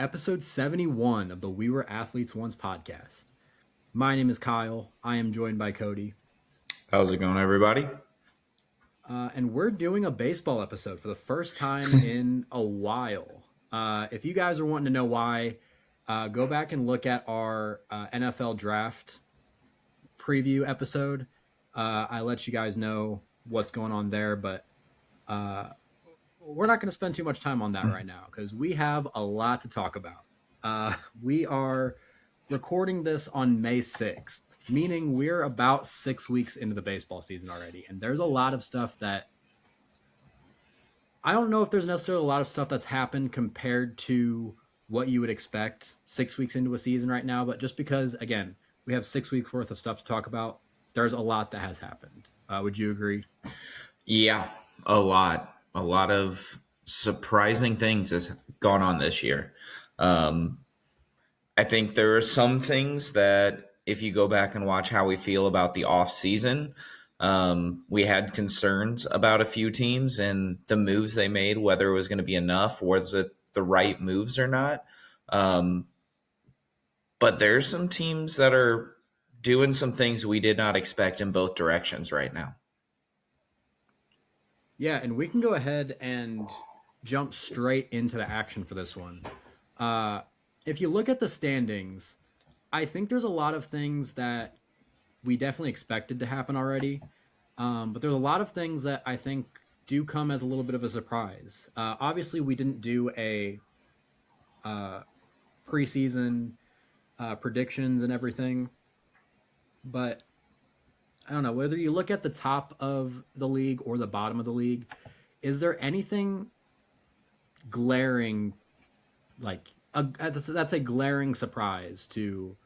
episode 71 of the We Were Athletes Once podcast. My name is Kyle. I am joined by Cody. How's it going, everybody? And we're doing a baseball episode for the first time in a while. If you guys are wanting to know why, go back and look at our NFL draft preview episode. I let you guys know what's going on there, but we're not going to spend too much time on that right now because we have a lot to talk about. We are recording this on May 6th, meaning we're about 6 weeks into the baseball season already. And there's a lot of stuff that I don't know if there's necessarily a lot of stuff that's happened compared to what you would expect 6 weeks into a season right now. But just because, again, we have 6 weeks worth of stuff to talk about, there's a lot that has happened. Would you agree? Yeah, a lot. A lot of surprising things has gone on this year. I think there are some things that if you go back and watch how we feel about the off season, we had concerns about a few teams and the moves they made, whether it was going to be enough, was it the right moves or not. But there's some teams that are doing some things we did not expect in both directions right now. Yeah, and we can go ahead and jump straight into the action for this one. If you look at the standings, I think there's a lot of things that we definitely expected to happen already. But there's a lot of things that I think do come as a little bit of a surprise. Obviously, we didn't do a preseason predictions and everything. But I don't know, whether you look at the top of the league or the bottom of the league, is there anything glaring, like that's a glaring surprise to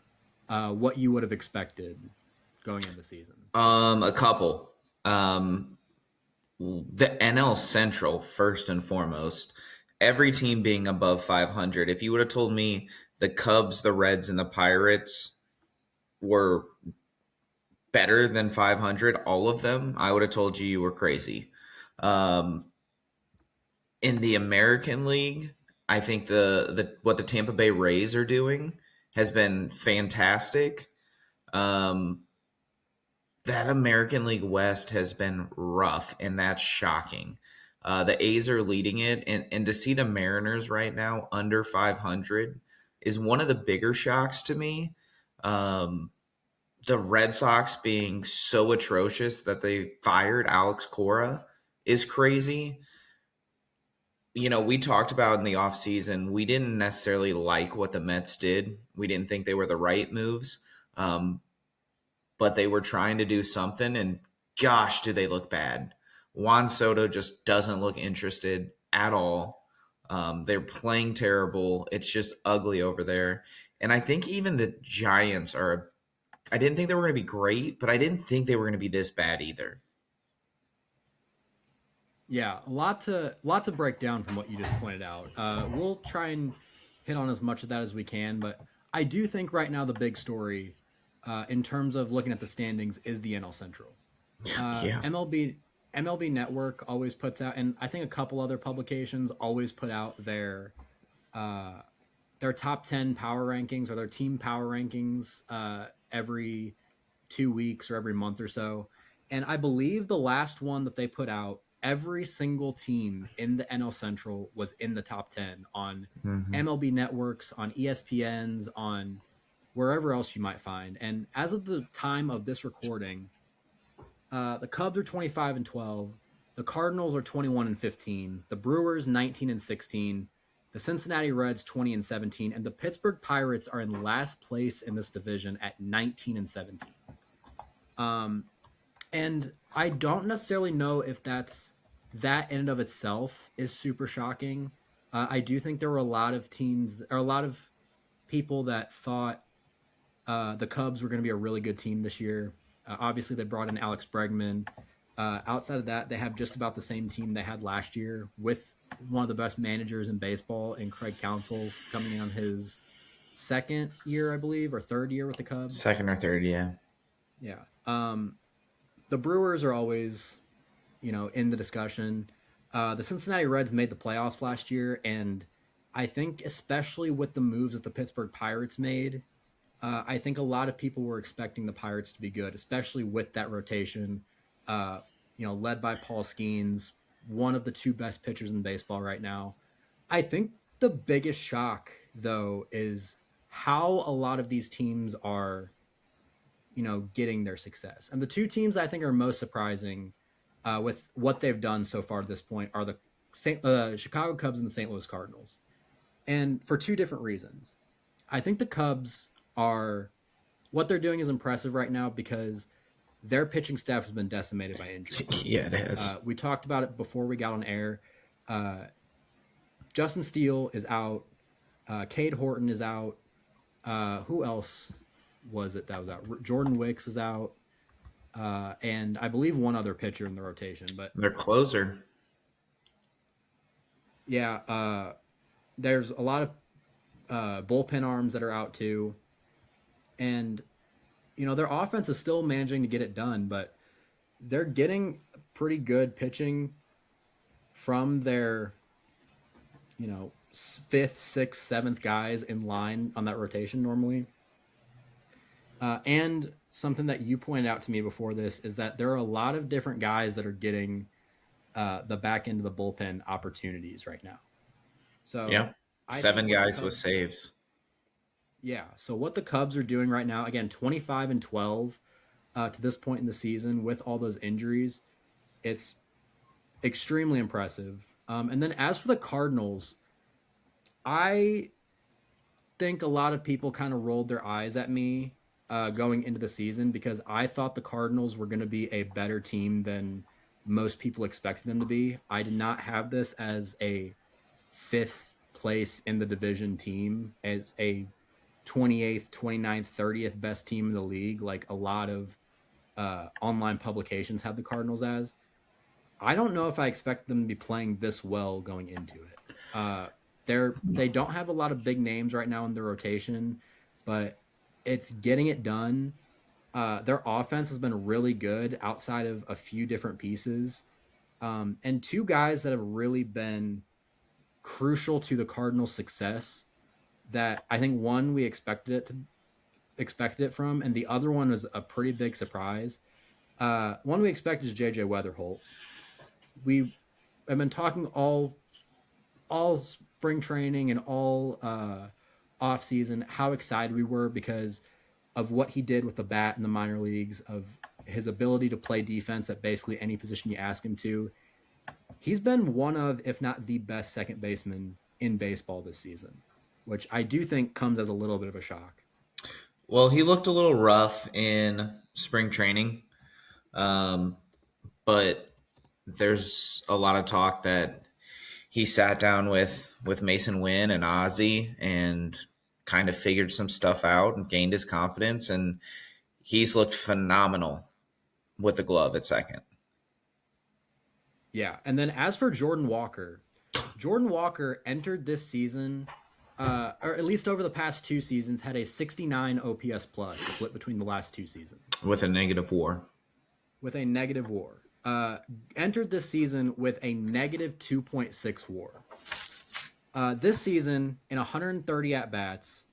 what you would have expected going into the season? A couple. The NL Central, first and foremost, every team being above 500. If you would have told me the Cubs, the Reds, and the Pirates were better than 500, all of them, I would have told you were crazy. In the American League, I think the what the Tampa Bay Rays are doing has been fantastic. That American League West has been rough, and that's shocking. The A's are leading it, and to see the Mariners right now under 500 is one of the bigger shocks to me. The Red Sox being so atrocious that they fired Alex Cora is crazy. You know, we talked about in the offseason, we didn't necessarily like what the Mets did. We didn't think they were the right moves. But they were trying to do something, and gosh, do they look bad. Juan Soto just doesn't look interested at all. They're playing terrible. It's just ugly over there. And I think even the Giants are – I didn't think they were going to be great, but I didn't think they were going to be this bad either. Yeah, a lot to break down from what you just pointed out. We'll try and hit on as much of that as we can, but I do think right now the big story in terms of looking at the standings is the NL Central. Yeah. MLB Network always puts out, and I think a couple other publications always put out their top 10 power rankings or their team power rankings every 2 weeks or every month or so. And I believe the last one that they put out, every single team in the NL Central was in the top 10 on MLB Networks, on ESPN's, on wherever else you might find. And as of the time of this recording, the Cubs are 25-12, the Cardinals are 21-15, the Brewers 19-16, the Cincinnati Reds 20-17, and the Pittsburgh Pirates are in last place in this division at 19-17. And I don't necessarily know if that in and of itself is super shocking. I do think there were a lot of teams or a lot of people that thought the Cubs were going to be a really good team this year. Obviously, they brought in Alex Bregman. Outside of that, they have just about the same team they had last year with one of the best managers in baseball in Craig Counsell coming in on his second year, I believe, or third year with the Cubs. Second or third, yeah. Yeah. The Brewers are always, in the discussion. The Cincinnati Reds made the playoffs last year, and I think especially with the moves that the Pittsburgh Pirates made, I think a lot of people were expecting the Pirates to be good, especially with that rotation. Uh, led by Paul Skeens, one of the two best pitchers in baseball right now. I think the biggest shock, though, is how a lot of these teams are, getting their success. And the two teams I think are most surprising with what they've done so far at this point are the Chicago Cubs and the St. Louis Cardinals. And for two different reasons. I think the Cubs are what they're doing is impressive right now because their pitching staff has been decimated by injury. Yeah, it has. We talked about it before we got on air. Justin Steele is out. Cade Horton is out. Who else was it that was out? Jordan Wicks is out. And I believe one other pitcher in the rotation. But their closer. Yeah, there's a lot of bullpen arms that are out too. And, their offense is still managing to get it done, but they're getting pretty good pitching from their, fifth, sixth, seventh guys in line on that rotation normally. And something that you pointed out to me before this is that there are a lot of different guys that are getting the back end of the bullpen opportunities right now. So yeah, 7 guys with saves. Yeah. So what the Cubs are doing right now, again, 25-12 to this point in the season with all those injuries, it's extremely impressive. And then as for the Cardinals, I think a lot of people kind of rolled their eyes at me going into the season because I thought the Cardinals were going to be a better team than most people expected them to be. I did not have this as a 5th place in the division team, as a 28th, 29th, 30th best team in the league, like a lot of online publications have the Cardinals as. I don't know if I expect them to be playing this well going into it. They don't have a lot of big names right now in their rotation, but it's getting it done. Their offense has been really good outside of a few different pieces. And two guys that have really been crucial to the Cardinals' success that I think one we expected it from, and the other one was a pretty big surprise. One we expected is JJ Weatherholt. We have been talking all spring training and all off season how excited we were because of what he did with the bat in the minor leagues, of his ability to play defense at basically any position you ask him to. He's been one of, if not the best second baseman in baseball this season, which I do think comes as a little bit of a shock. Well, he looked a little rough in spring training, but there's a lot of talk that he sat down with Mason Wynn and Ozzie and kind of figured some stuff out and gained his confidence, and he's looked phenomenal with the glove at second. Yeah, and then as for Jordan Walker entered this season, or at least over the past 2 seasons, had a 69 OPS plus split between the last 2 seasons. With a negative WAR. Entered this season with a negative 2.6 WAR. This season, in 130 at-bats,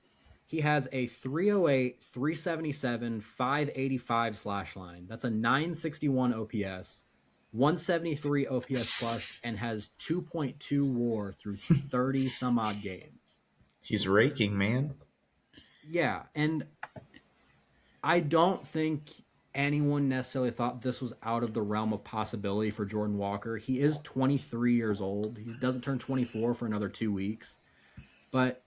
he has a 308, 377, 585 slash line. That's a 961 OPS, 173 OPS plus, and has 2.2 WAR through 30 some odd games. He's raking, man. Yeah, and I don't think anyone necessarily thought this was out of the realm of possibility for Jordan Walker. He is 23 years old. He doesn't turn 24 for another 2 weeks. But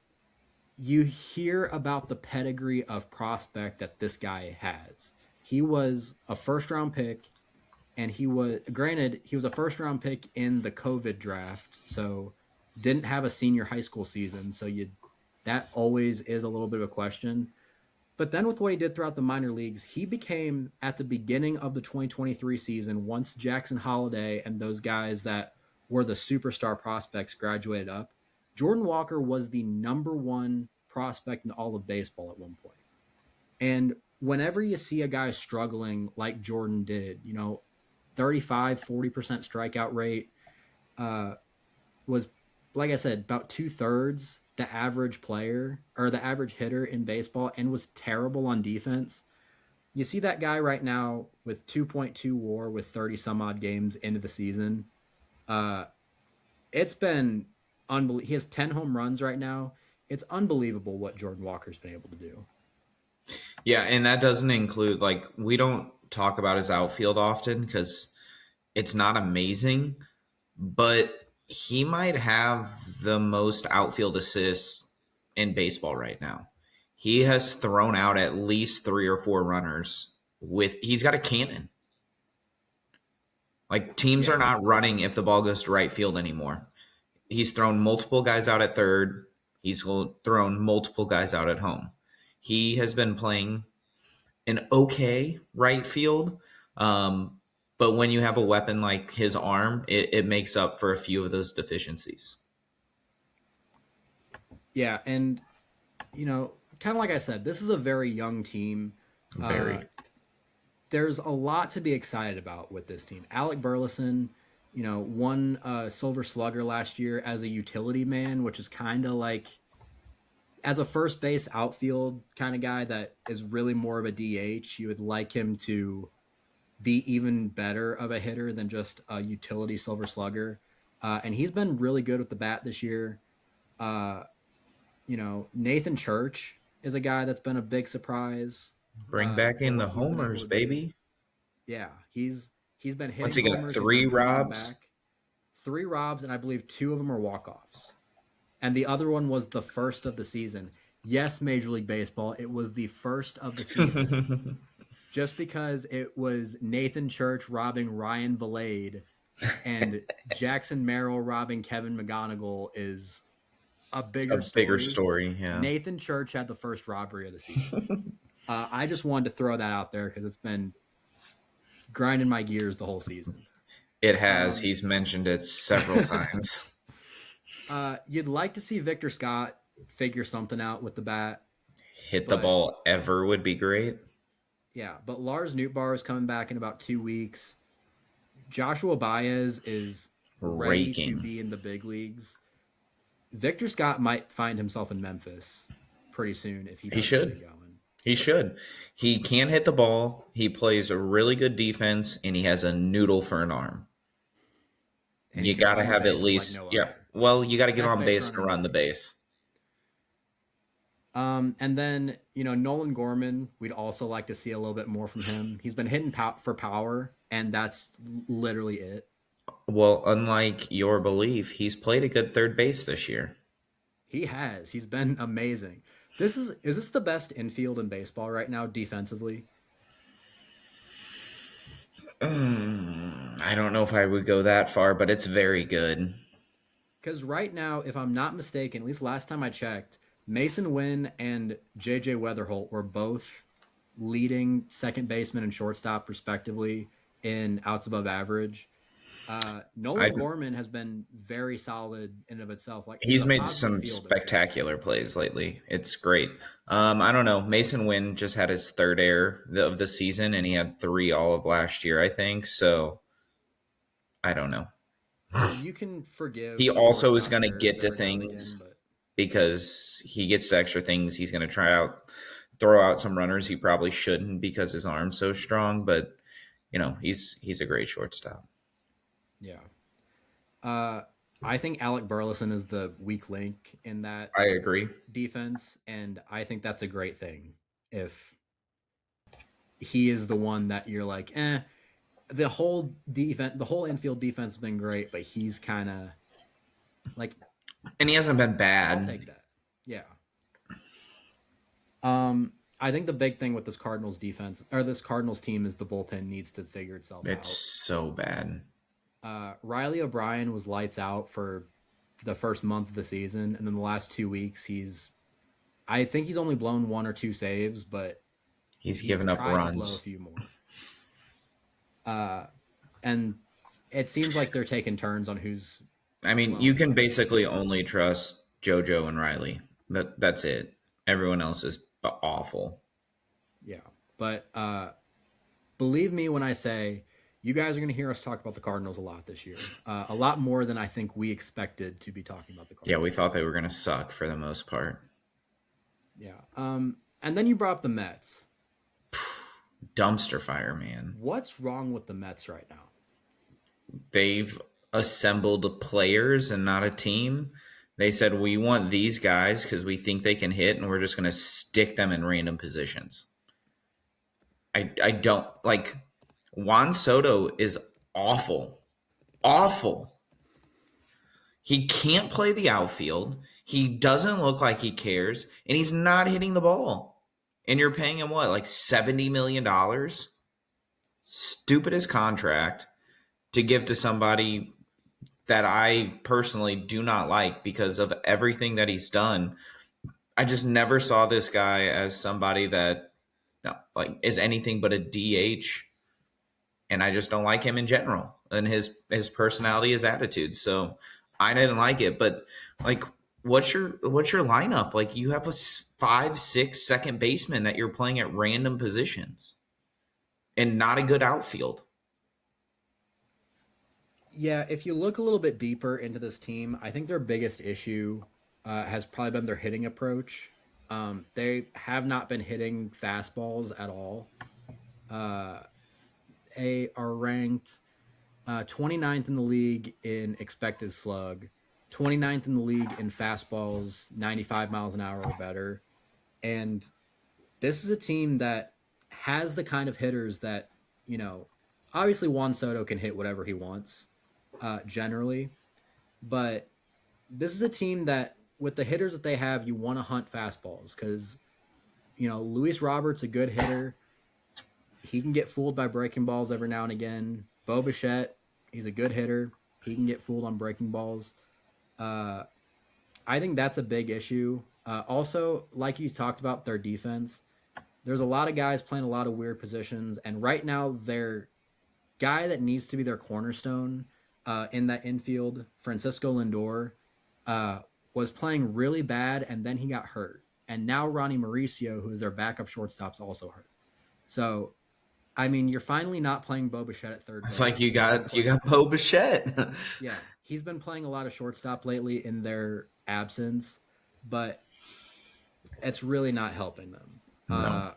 you hear about the pedigree of prospect that this guy has. He was a first-round pick, and he was a first-round pick in the COVID draft, so didn't have a senior high school season, so that always is a little bit of a question. But then with what he did throughout the minor leagues, he became, at the beginning of the 2023 season, once Jackson Holliday and those guys that were the superstar prospects graduated up, Jordan Walker was the number 1 prospect in all of baseball at one point. And whenever you see a guy struggling like Jordan did, 35, 40% strikeout rate, was like I said, about 2/3 the average player or the average hitter in baseball and was terrible on defense. You see that guy right now with 2.2 WAR with 30 some odd games into the season. Uh, it's been unbelievable. He has 10 home runs right now. It's unbelievable what Jordan Walker's been able to do. Yeah, and that doesn't include, like, we don't talk about his outfield often because it's not amazing, but he might have the most outfield assists in baseball right now. He has thrown out at least 3 or 4 runners with he's got a cannon. Like, teams are Yeah. not running if the ball goes to right field anymore. He's thrown multiple guys out at third. He's thrown multiple guys out at home. He has been playing an okay right field. But when you have a weapon like his arm, it makes up for a few of those deficiencies. Yeah. And, kind of like I said, this is a very young team. Uh, Very. there's a lot to be excited about with this team. Alec Burleson, won Silver Slugger last year as a utility man, which is kind of like as a first base outfield kind of guy that is really more of a DH. You would like him to be even better of a hitter than just a utility Silver Slugger. And he's been really good with the bat this year. Uh, Nathan Church is a guy that's been a big surprise Bring back for in the what he's been able homers, to do. baby. Yeah, he's been Once hitting he got homers. He's three been bringing them robs. back. 3 robs, and I believe 2 of them are walk-offs. And the other one was the first of the season. Yes, Major League Baseball, it was the first of the season. Just because it was Nathan Church robbing Ryan Valade and Jackson Merrill robbing Kevin McGonigal is a A bigger bigger story. story, yeah. Nathan Church had the first robbery of the season. I just wanted to throw that out there because it's been grinding my gears the whole season. It has. He's mentioned it several times. You'd like to see Victor Scott figure something out with the bat. Hit the But ball ever would be great. yeah, but Lars Nootbaar is coming back in about 2 weeks. Joshua Baez is ready to Raking. be in the big leagues. Victor Scott might find himself in Memphis pretty soon if he He doesn't get should. it going. He should. He can hit the ball. He plays a really good defense, and he has a noodle for an arm. And You he can got to run the have at bases least, like no yeah. other. Well, you got to get Best on base base to runner in run the the league. base. And then, Nolan Gorman, we'd also like to see a little bit more from him. He's been hitting for power, and that's literally it. Well, unlike your belief, he's played a good third base this year. He has. He's been amazing. Is this the best infield in baseball right now defensively? I don't know if I would go that far, but it's very good. Because right now, if I'm not mistaken, at least last time I checked, Mason Wynn and JJ Weatherholt were both leading second baseman and shortstop respectively in outs above average. I Nolan Gorman has been very solid in and of itself. Like he's He's a made positive some fielder. spectacular plays lately. It's great. I don't know. Mason Wynn just had his third error of the season, and he had 3 all of last year, I think. So I don't know. You can forgive. He also is shortstop going to errors get to every now and again, things but because he gets to extra things. He's going to throw out some runners he probably shouldn't because his arm's so strong. But he's a great shortstop. yeah. I think Alec Burleson is the weak link in that I agree. defense, and I think that's a great thing. If he is the one that you're like, the whole infield defense has been great, but he's kind of like, And he hasn't been I'll bad. take that. Yeah. I think the big thing with this Cardinals defense or this Cardinals team is the bullpen needs to figure itself It's so bad. out. Riley O'Brien was lights out for the first month of the season, and then the last 2 weeks I think he's only blown 1 or 2 saves, but He's given up tried to blow a runs. few more. And it seems like they're taking turns on who's. I mean, you can basically only trust JoJo and Riley. That's it. Everyone else is awful. Yeah, but believe me when I say You guys are going to hear us talk about the Cardinals a lot this year, a lot more than I think we expected to be talking about the Yeah, Cardinals. we thought they were going to suck for the most part. Yeah. And then you brought up the Mets. Dumpster fire, man. What's wrong with the Mets right now? They've assembled players and not a team. They said, we want these guys because we think they can hit, and we're just going to stick them in random positions. I don't like Juan Soto is awful. Awful. He can't play the outfield. He doesn't look like he cares, and he's not hitting the ball. And you're paying him what, like $70 million? Stupidest contract to give to somebody that I personally do not like because of everything that he's done. I just never saw this guy as somebody that like is anything but a DH, and I just don't like him in general and his personality, his attitude. So I didn't like it. But like, what's your lineup? Like, you have a 5-6 second baseman that you're playing at random positions, and not a good outfield. Yeah, if you look a little bit deeper into this team, I think their biggest issue has probably been their hitting approach. They have not been hitting fastballs at all. Uh, they are ranked 29th in the league in expected slug, 29th in the league in fastballs 95 miles an hour or better. And this is a team that has the kind of hitters that, you know, obviously Juan Soto can hit whatever he wants generally, but this is a team that, with the hitters that they have, you want to hunt fastballs because, you know, Luis Roberts, a good hitter. He can get fooled by breaking balls every now and again. Bo Bichette, he's a good hitter. He can get fooled on breaking balls. Uh, I think that's a big issue. Also, like you talked about, their defense. There's a lot of guys playing a lot of weird positions, and right now their guy that needs to be their cornerstone in that infield, Francisco Lindor, was playing really bad, and then he got hurt. And now Ronnie Mauricio, who is their backup shortstop, is also hurt. So, I mean, you're finally not playing Bo Bichette at third It's base. like you got Bo Bichette. Yeah, he's been playing a lot of shortstop lately in their absence, but it's really not helping them. No,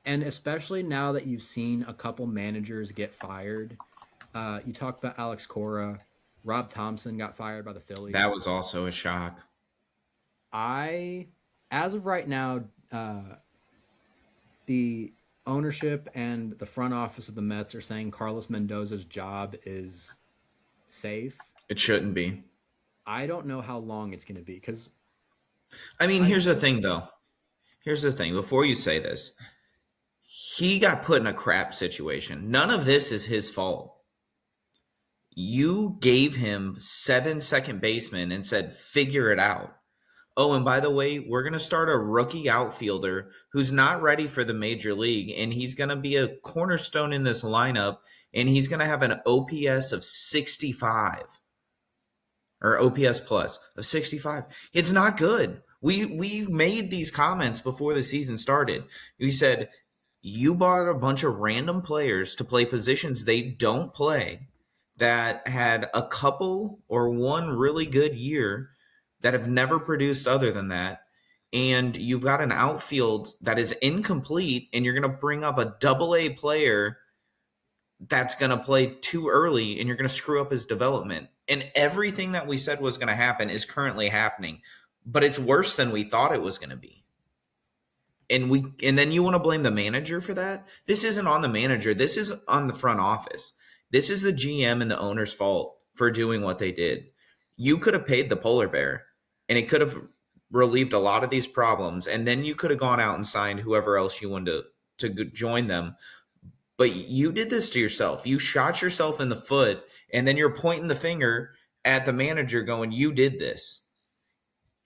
And especially now that you've seen a couple managers get fired. You talked about Alex Cora. Rob Thompson got fired by the Phillies. that was also a shock. As of right now, the ownership and the front office of the Mets are saying Carlos Mendoza's job is safe. It shouldn't be. I don't know how long it's going to be because I mean, here's the thing, though. Here's the thing. Before you say this, he got put in a crap situation. None of this is his fault. You gave him 7 second basemen and said, figure it out. Oh, and by the way, we're going to start a rookie outfielder who's not ready for the major league, and he's going to be a cornerstone in this lineup, and he's going to have an OPS of 65 or OPS plus of 65. It's not good. We made these comments before the season started. We said, you bought a bunch of random players to play positions they don't play that had a couple or one really good year that have never produced other than that. And you've got an outfield that is incomplete, and you're going to bring up a AA player that's going to play too early, and you're going to screw up his development. And everything that we said was going to happen is currently happening, but it's worse than we thought it was going to be. And then you want to blame the manager for that? This isn't on the manager. This is on the front office. This is the GM and the owner's fault for doing what they did. You could have paid the polar bear, and it could have relieved a lot of these problems. And then you could have gone out and signed whoever else you wanted to join them. But you did this to yourself. You shot yourself in the foot, and then you're pointing the finger at the manager going, you did this.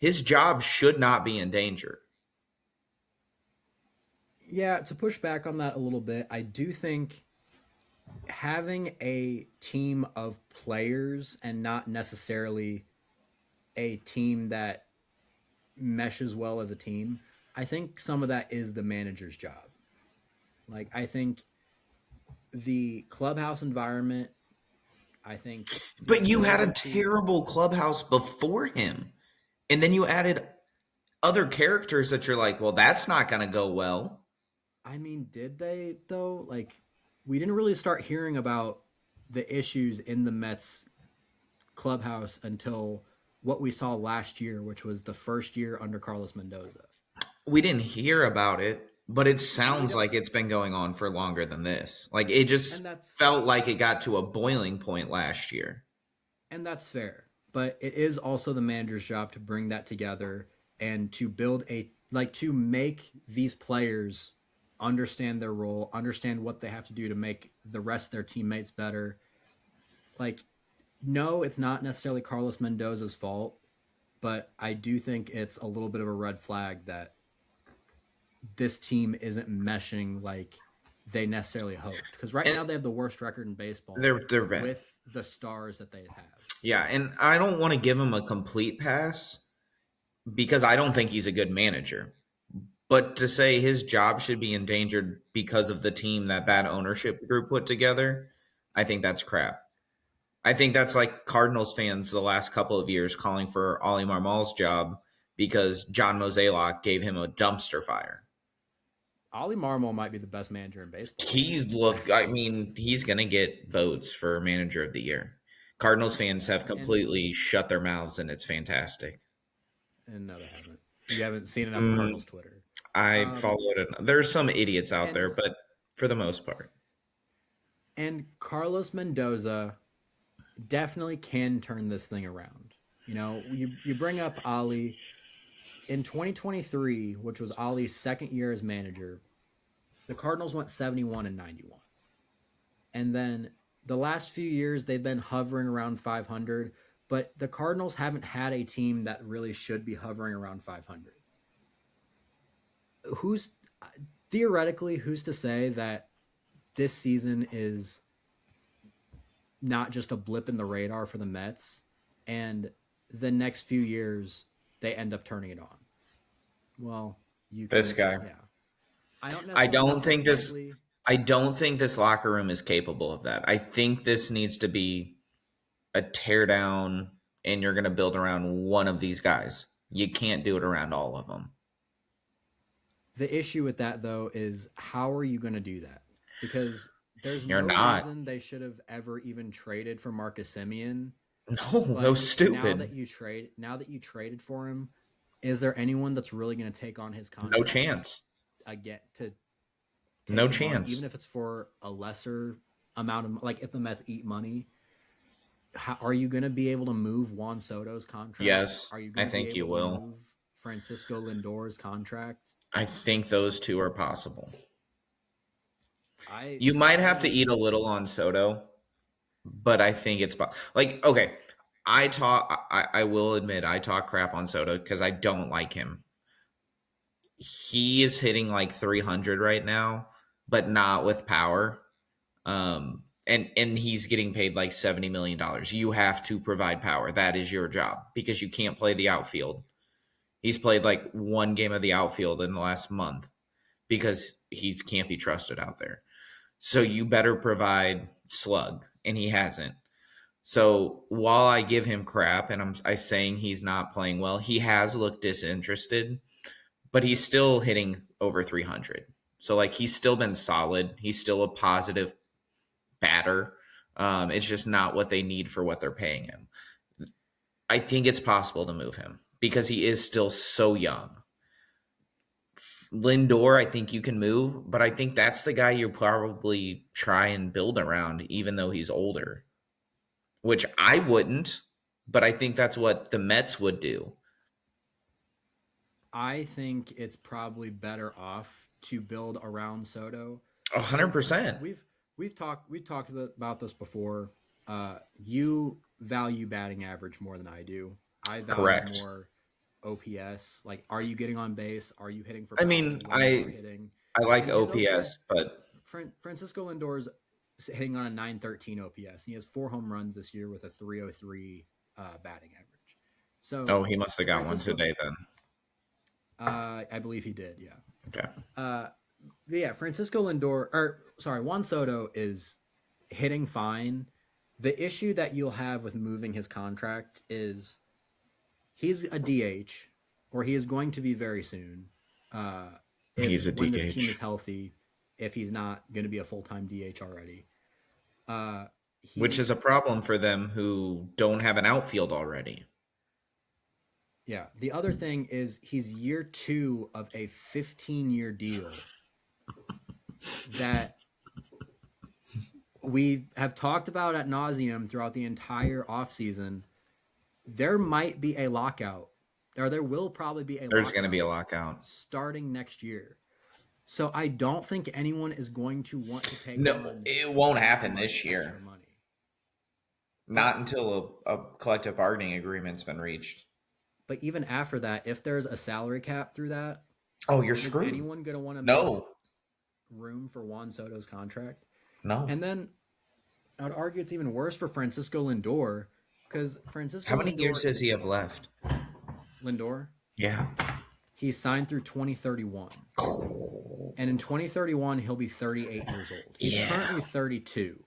His job should not be in danger. yeah, to push back on that a little bit, I do think having a team of players and not necessarily a team that meshes well as a team, I think some of that is the manager's job. Like, I think the clubhouse environment, I think the But you had a loyalty. terrible clubhouse before him. And then you added other characters that you're like, well, that's not going to go well. I mean, did they though? Like, we didn't really start hearing about the issues in the Mets clubhouse until what we saw last year, which was the first year under Carlos Mendoza. We didn't hear about it, but it We sounds don't, like it's been going on for longer than this. Like it just and that's felt like it got to a boiling point last year. and that's fair. But it is also the manager's job to bring that together and to build a like to make these players understand their role, understand what they have to do to make the rest of their teammates better. Like, no, it's not necessarily Carlos Mendoza's fault, but I do think it's a little bit of a red flag that this team isn't meshing like they necessarily hoped. Because right And now they have the worst record in baseball they're bad. with the stars that they have. Yeah, and I don't want to give him a complete pass because I don't think he's a good manager. But to say his job should be endangered because of the team that ownership group put together, I think that's crap. I think that's like Cardinals fans the last couple of years calling for Ollie Marmol's job because John Mozeliak gave him a dumpster fire. Ollie Marmol might be the best manager in baseball. I mean, he's going to get votes for manager of the year. Cardinals fans have completely shut their mouths, and it's fantastic. And no, they haven't. You haven't seen enough Mm, Cardinals Twitter. I followed it. There's some idiots out And there, but for the most part, and Carlos Mendoza definitely can turn this thing around. You know, you bring up Ali in 2023, which was Ali's second year as manager. The Cardinals went 71 and 91. And then the last few years they've been hovering around 500, but the Cardinals haven't had a team that really should be hovering around 500. Who's theoretically who's to say that this season is not just a blip in the radar for the Mets and the next few years they end up turning it on? Well, you can, this guy. yeah. I don't I necessarily don't think think that's this. likely. I don't think this locker room is capable of that. I think this needs to be a tear down, and you're going to build around one of these guys. You can't do it around all of them. The issue with that though is how are you going to do that? Because there's You're no not. reason they should have ever even traded for Marcus Semien. No, that But was stupid. now that you traded for him, is there anyone that's really going to take on his No contract chance. again to take No him on, chance. even if it's for a lesser amount of like if the Mets eat money? How, are you going to be able to move Juan Soto's contract? Yes, Are you I going to be think you able to will. move Francisco Lindor's contract? I think those two are possible. I You might have to I eat a little on Soto, but I think it's like okay. I will admit I talk crap on Soto because I don't like him. He is hitting like 300 right now, but not with power. And he's getting paid like $70 million. You have to provide power. That is your job because you can't play the outfield. He's played like one game of the outfield in the last month because he can't be trusted out there. So you better provide slug, and he hasn't. So while I give him crap and I saying he's not playing well, he has looked disinterested, but he's still hitting over 300. So like he's still been solid. He's still a positive batter. It's just not what they need for what they're paying him. I think it's possible to move him because he is still so young. Lindor, I think you can move, but I think that's the guy you probably try and build around, even though he's older, which I wouldn't, but I think that's what the Mets would do. I think it's probably better off to build around Soto. 100%. We've talked about this before. You value batting average more than I do. I value Correct. more OPS. Like, are you getting on base? Are you hitting for? I mean, power? What are you hitting. I like And his OPS, but Francisco Lindor's hitting on a 913 OPS. He has 4 home runs this year with a 303 batting average. So he must have got one today then. I believe he did. Yeah. Okay. yeah, Juan Soto is hitting fine. The issue that you'll have with moving his contract is he's a DH, or he is going to be very soon. Uh, if He's a when this team is DH, healthy, if he's not going to be a full time DH already, uh, which he is a problem for them who don't have an outfield already. yeah. The other thing is he's year 2 of a 15-year deal that we have talked about at nauseum throughout the entire offseason. There might be a lockout, or there will probably be a There's going to be a lockout lockout. starting next year. So I don't think anyone is going to want to take No, on it won't that happen much this year. extra money. Not until a collective bargaining agreement's been reached. But even after that, if there's a salary cap through that, Oh, you're is screwed. anyone going to want to make No, room for Juan Soto's contract? no. And then I'd argue it's even worse for Francisco Lindor, because Francisco How many Lindor, years does he have left? Lindor, Yeah. he's signed through 2031. And in 2031, he'll be 38 years old. He's Yeah. currently 32.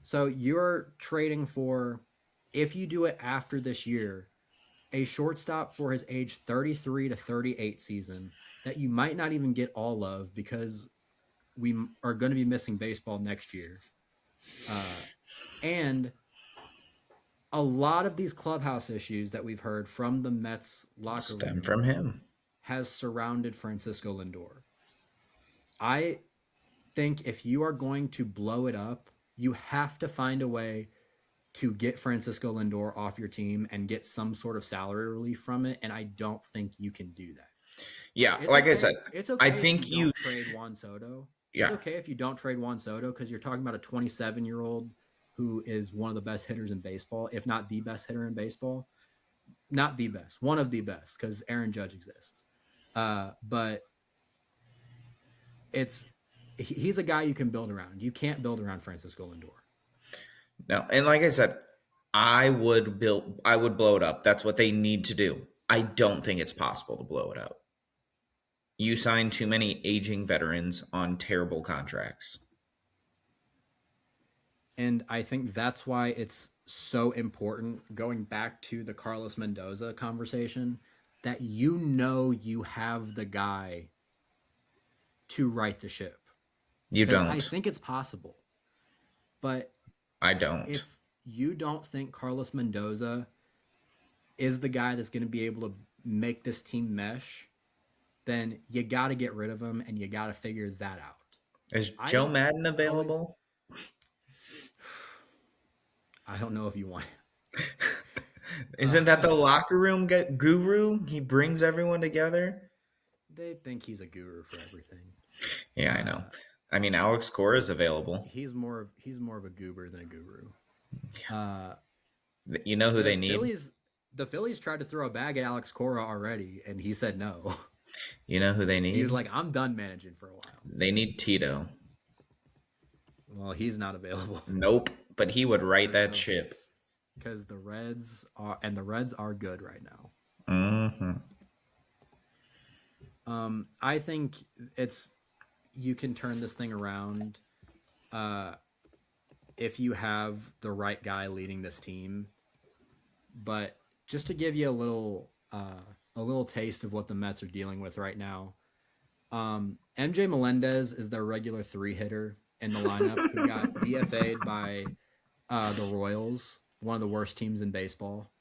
So you're trading for, if you do it after this year, a shortstop for his age 33 to 38 season that you might not even get all of, because we are going to be missing baseball next year. And a lot of these clubhouse issues that we've heard from the Mets locker Stem room from him. has surrounded Francisco Lindor. I think if you are going to blow it up, you have to find a way to get Francisco Lindor off your team and get some sort of salary relief from it, and I don't think you can do that. Yeah, It's like okay. I said, It's okay I if think you don't trade Juan Soto. Yeah. It's okay if you don't trade Juan Soto, because you're talking about a 27-year-old who is one of the best hitters in baseball, if not the best hitter in baseball. Not the best, one of the best, because Aaron Judge exists. But he's a guy you can build around. You can't build around Francisco Lindor. No, and like I said, I would blow it up. That's what they need to do. I don't think it's possible to blow it up. You sign too many aging veterans on terrible contracts. And I think that's why it's so important, going back to the Carlos Mendoza conversation, that you have the guy to right the ship. You don't. I think it's possible. But I don't. if you don't think Carlos Mendoza is the guy that's going to be able to make this team mesh, then you got to get rid of him, and you got to figure that out. Is Joe Madden available? I don't know if you want it. Isn't that the locker room guru? He brings everyone together. They think he's a guru for everything. Yeah, I know. I mean, Alex Cora is available. He's more of a goober than a guru. You know who they need? The Phillies tried to throw a bag at Alex Cora already, and he said no. You know who they need? He was like, I'm done managing for a while. They need Tito. Well, he's not available. Nope, but he would right that ship. Because the Reds are good right now. Mm-hmm. I think you can turn this thing around if you have the right guy leading this team. But just to give you a little taste of what the Mets are dealing with right now, MJ Melendez is their regular 3-hitter in the lineup, who got DFA'd by the Royals, one of the worst teams in baseball,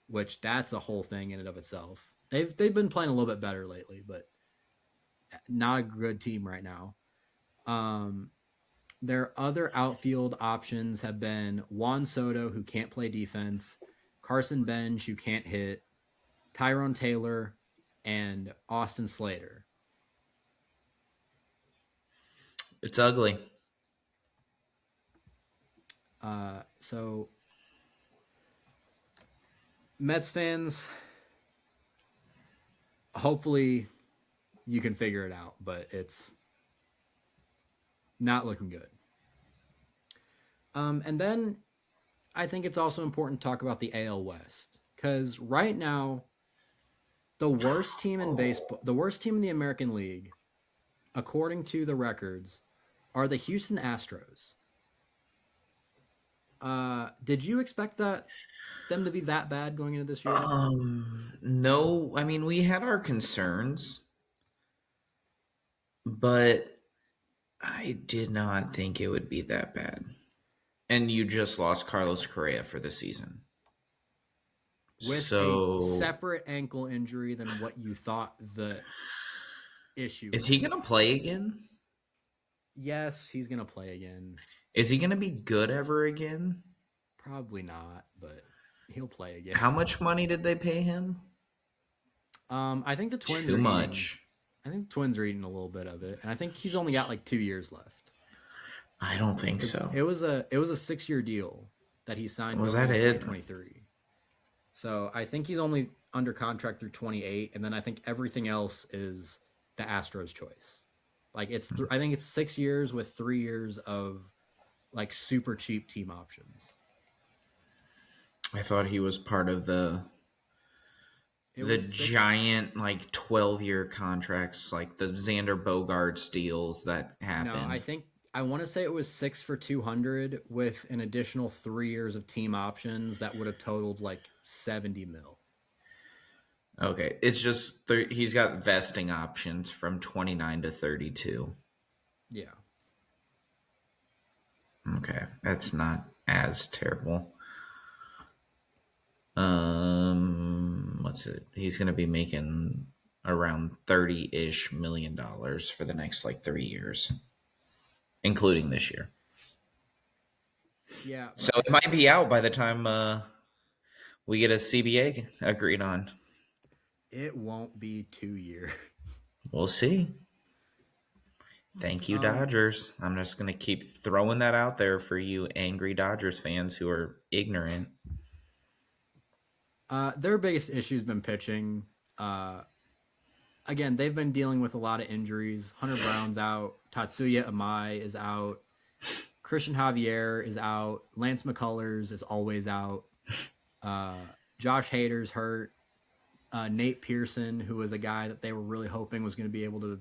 which that's a whole thing in and of itself. They've been playing a little bit better lately, but not a good team right now. Their other outfield options have been Juan Soto, who can't play defense, Carson Bench, who can't hit, Tyrone Taylor, and Austin Slater. It's ugly. So Mets fans, hopefully you can figure it out, but it's not looking good. And then I think it's also important to talk about the AL West, because right now, the worst team in baseball, the worst team in the American League, according to the records, are the Houston Astros. Did you expect them to be that bad going into this year? No, I mean, we had our concerns, but I did not think it would be that bad. And you just lost Carlos Correa for the season. With a So, separate ankle injury than what you thought the issue is was he going going to to be. play again? Yes, he's going to play again. Is he going to be good ever again? Probably not, but he'll play again. How much money did they pay him? I think the Twins Too are eating. much. I think the Twins are eating a little bit of it, and I think he's only got like 2 years left. I don't think so. It was a 6-year deal that he signed. Was going that into it? 2023. So I think he's only under contract through 28, and then I think everything else is the Astros' choice. Like I think it's 6 years with 3 years of like super cheap team options. I thought he was part of the It the was giant like 12-year contracts, like the Xander Bogaerts deals that happened. No, I want to say it was 6 for 200 with an additional 3 years of team options that would have totaled like 70 mil. Okay, it's just he's got vesting options from 29 to 32. Yeah. Okay, that's not as terrible. What's it? He's gonna be making around $30-ish million for the next like 3 years, including this year. Yeah. So it might be out by the time we get a CBA agreed on. It won't be 2 years. We'll see. Thank you, Dodgers. I'm just going to keep throwing that out there for you angry Dodgers fans who are ignorant. Their biggest issue has been pitching. Again, they've been dealing with a lot of injuries. Hunter Brown's out. Tatsuya Amai is out. Christian Javier is out. Lance McCullers is always out. Josh Hader's hurt. Nate Pearson, who was a guy that they were really hoping was going to be able to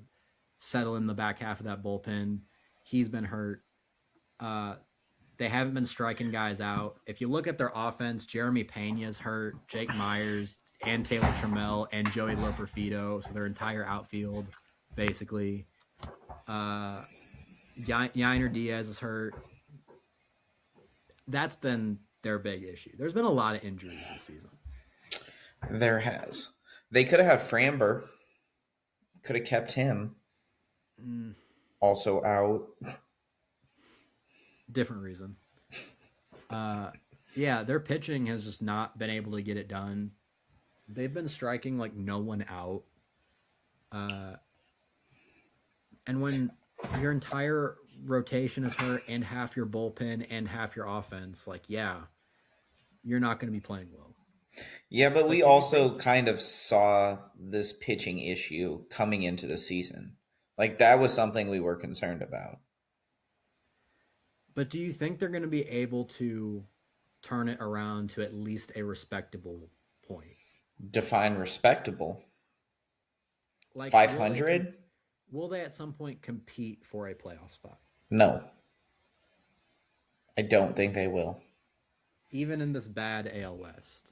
settle in the back half of that bullpen, he's been hurt. They haven't been striking guys out. If you look at their offense, Jeremy Pena's hurt, Jake Myers, and Taylor Trammell, and Joey Loperfido, so their entire outfield, basically. Yainer Diaz is hurt. That's been their big issue. There's been a lot of injuries this season. There has. They could have had Framber. Could have kept him. Also out. Different reason. Yeah, their pitching has just not been able to get it done. They've been striking like no one out. And when your entire rotation is hurt and half your bullpen and half your offense, like, yeah, you're not going to be playing well. Yeah, but we also kind of saw this pitching issue coming into the season. Like, that was something we were concerned about. But do you think they're going to be able to turn it around to at least a respectable point? Define respectable. Like 500? Will they at some point compete for a playoff spot? No. I don't think they will. Even in this bad AL West?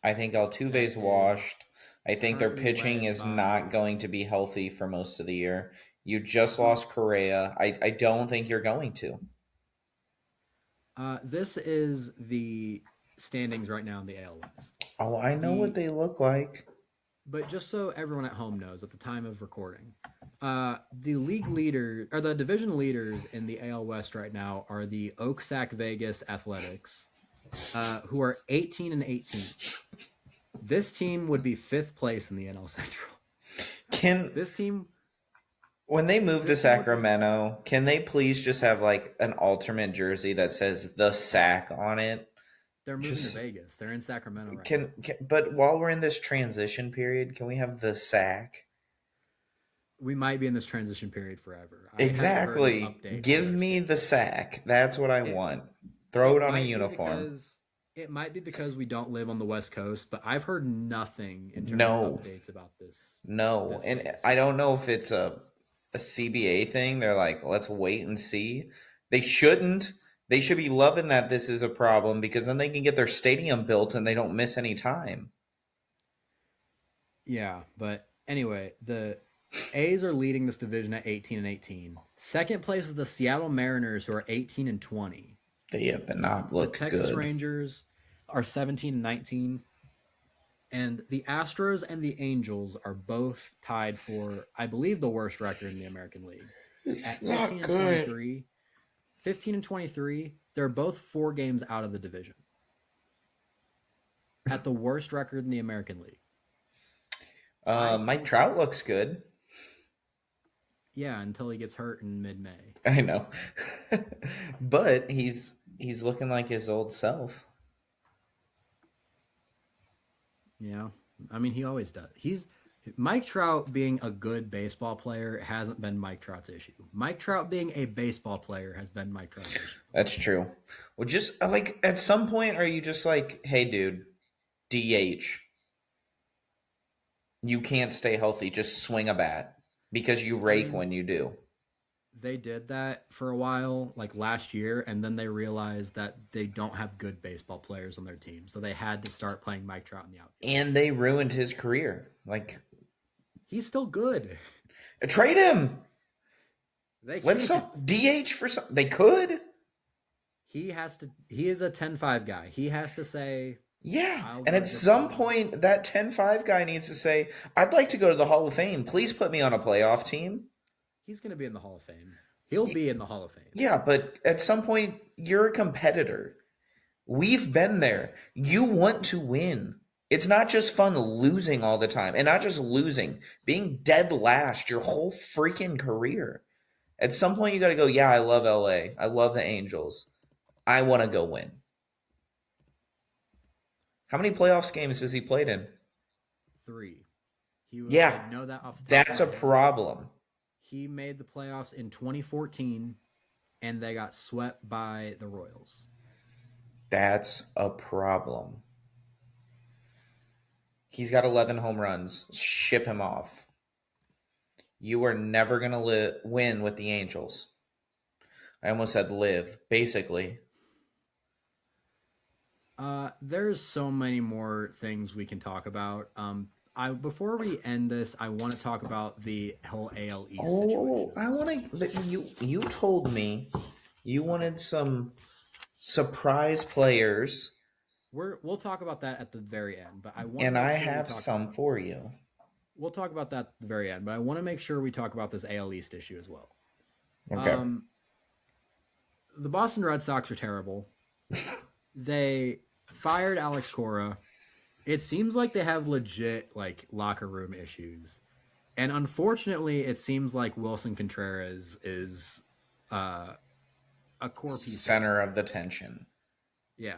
I think Altuve's washed. I think their currently pitching led is by- not going to be healthy for most of the year. You just lost Correa. I don't think you're going to. This is the standings right now in the AL West. Oh, I know what they look like. But just so everyone at home knows, at the time of recording, the league leader or the division leaders in the AL West right now are the Oak Sac Vegas Athletics, who are 18 and 18. This team would be 5th place in the NL Central. This team, when they move to Sacramento, can they please just have like an alternate jersey that says the Sac on it? they're moving to Vegas. They're in Sacramento right now. But while we're in this transition period, can we have the Sac? We might be in this transition period forever. Exactly. Give me the Sac. That's what I want. Throw it on a uniform. It might be because we don't live on the West Coast, but I've heard nothing in terms of updates about this. No, this and phase. I don't know if it's a a CBA thing. They're like, let's wait and see. They shouldn't. They should be loving that this is a problem because then they can get their stadium built and they don't miss any time. Yeah, but anyway, the A's are leading this division at 18 and 18. Second place is the Seattle Mariners, who are 18 and 20. They have not The looked Texas good. Rangers are 17 and 19. And the Astros and the Angels are both tied for, I believe, the worst record in the American League. It's At not 15 and good. 23, 15 and 23, they're both 4 games out of the division. At the worst record in the American League. Mike Trout looks good. Yeah, until he gets hurt in mid-May. I know, but he's looking like his old self. Yeah, I mean, he always does. Mike Trout being a good baseball player hasn't been Mike Trout's issue. Mike Trout being a baseball player has been Mike Trout's issue. That's true. Well, just like at some point, are you just like, hey, dude, DH? You can't stay healthy. Just swing a bat because you rake when you do. They did that for a while, like last year, and then they realized that they don't have good baseball players on their team, so they had to start playing Mike Trout in the outfield. And they ruined his career. Like, he's still good. Trade him. Let's can't. DH for some. They could. He has to. He is a 10-5 guy. He has to say, yeah. And at some point, that 10-5 guy needs to say, I'd like to go to the Hall of Fame. Please put me on a playoff team. He's going to be in the Hall of Fame. He'll be in the Hall of Fame. Yeah, but at some point, you're a competitor. We've been there. You want to win. It's not just fun losing all the time. And not just losing, being dead last your whole freaking career. At some point, you got to go, yeah, I love LA. I love the Angels. I want to go win. How many playoffs games has he played in? 3. Yeah, I know that off the top that's a of my head. problem. He made the playoffs in 2014, and they got swept by the Royals. That's a problem. He's got 11 home runs. Ship him off. You are never going to win with the Angels. I almost said live, basically. There's so many more things we can talk about. Before we end this, I want to talk about the whole AL East situation. I want to. You told me you wanted some surprise players. We'll talk about that at the very end, but I have some for you. We'll talk about that at the very end, but I want to make sure we talk about this AL East issue as well. Okay. The Boston Red Sox are terrible. They fired Alex Cora. It seems like they have legit like locker room issues. And unfortunately, it seems like Wilson Contreras is a core piece. Center of the tension. Yeah.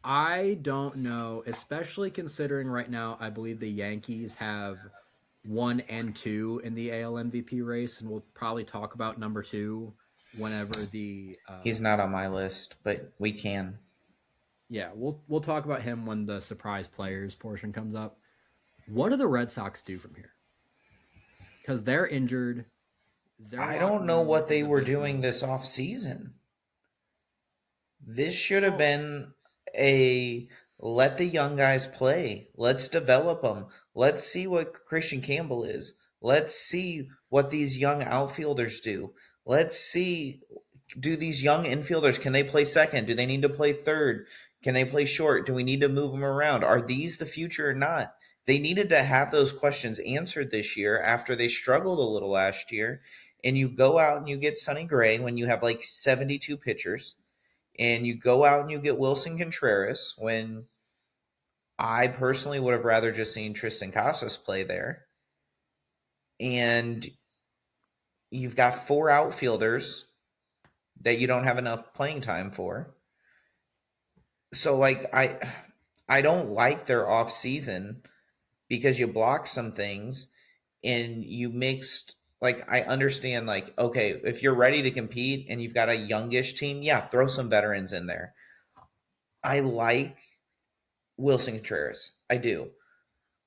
I don't know, especially considering right now, I believe the Yankees have 1 and 2 in the AL MVP race, and we'll probably talk about number 2 whenever the... He's not on my list, but we can. Yeah, we'll talk about him when the surprise players portion comes up. What do the Red Sox do from here? Because they're injured. I don't know what they were doing this off season. This should have been let the young guys play. Let's develop them. Let's see what Christian Campbell is. Let's see what these young outfielders do. Let's see, do these young infielders, can they play second? Do they need to play third? Can they play short? Do we need to move them around? Are these the future or not? They needed to have those questions answered this year after they struggled a little last year. And you go out and you get Sonny Gray when you have like 72 pitchers. And you go out and you get Wilson Contreras when I personally would have rather just seen Tristan Casas play there. And you've got 4 outfielders that you don't have enough playing time for. So, like, I don't like their off season because you blocked some things and you mixed. Like, I understand, like, okay, if you're ready to compete and you've got a youngish team, yeah, throw some veterans in there. I like Wilson Contreras. I do.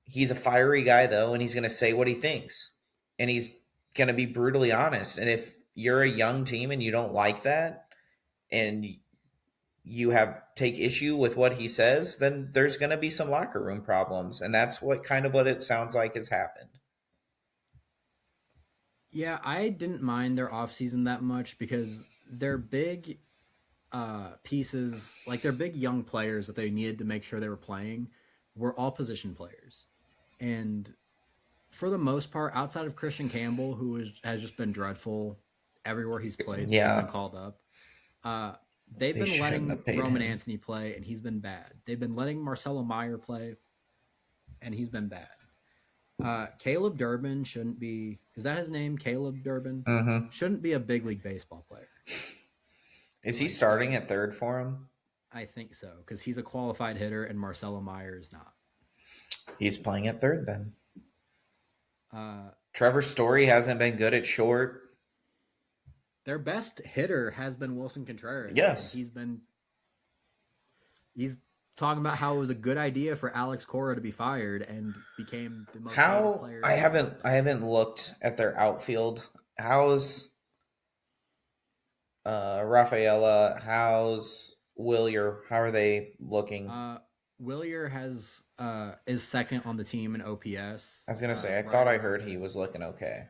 He's a fiery guy, though, and he's going to say what he thinks. And he's going to be brutally honest. And if you're a young team and you don't like that, and you have take issue with what he says, then there's going to be some locker room problems. And that's what it sounds like has happened. Yeah, I didn't mind their offseason that much because their big pieces, like their big young players that they needed to make sure they were playing, were all position players. And for the most part, outside of Christian Campbell, has just been dreadful everywhere he's played since he's been Yeah, called up, uh, they've they been shouldn't letting have paid Roman him. Anthony play, and he's been bad. They've been letting Marcelo Meyer play, and he's been bad. Caleb Durbin shouldn't be. Is that his name? Caleb Durbin Mm-hmm. shouldn't be a big league baseball player. Is he Like starting at third for him? I think so because he's a qualified hitter, and Marcelo Meyer is not. He's playing at third then. Uh, Trevor Story hasn't been good at short. their best hitter has been Wilson Contreras. Yes. And he's talking about how it was a good idea for Alex Cora to be fired and became the most hated How player. I haven't looked at their outfield. How's Rafaela? How's Willier? How are they looking? Willier is second on the team in OPS. I was gonna say I right thought I around heard there. he was looking okay.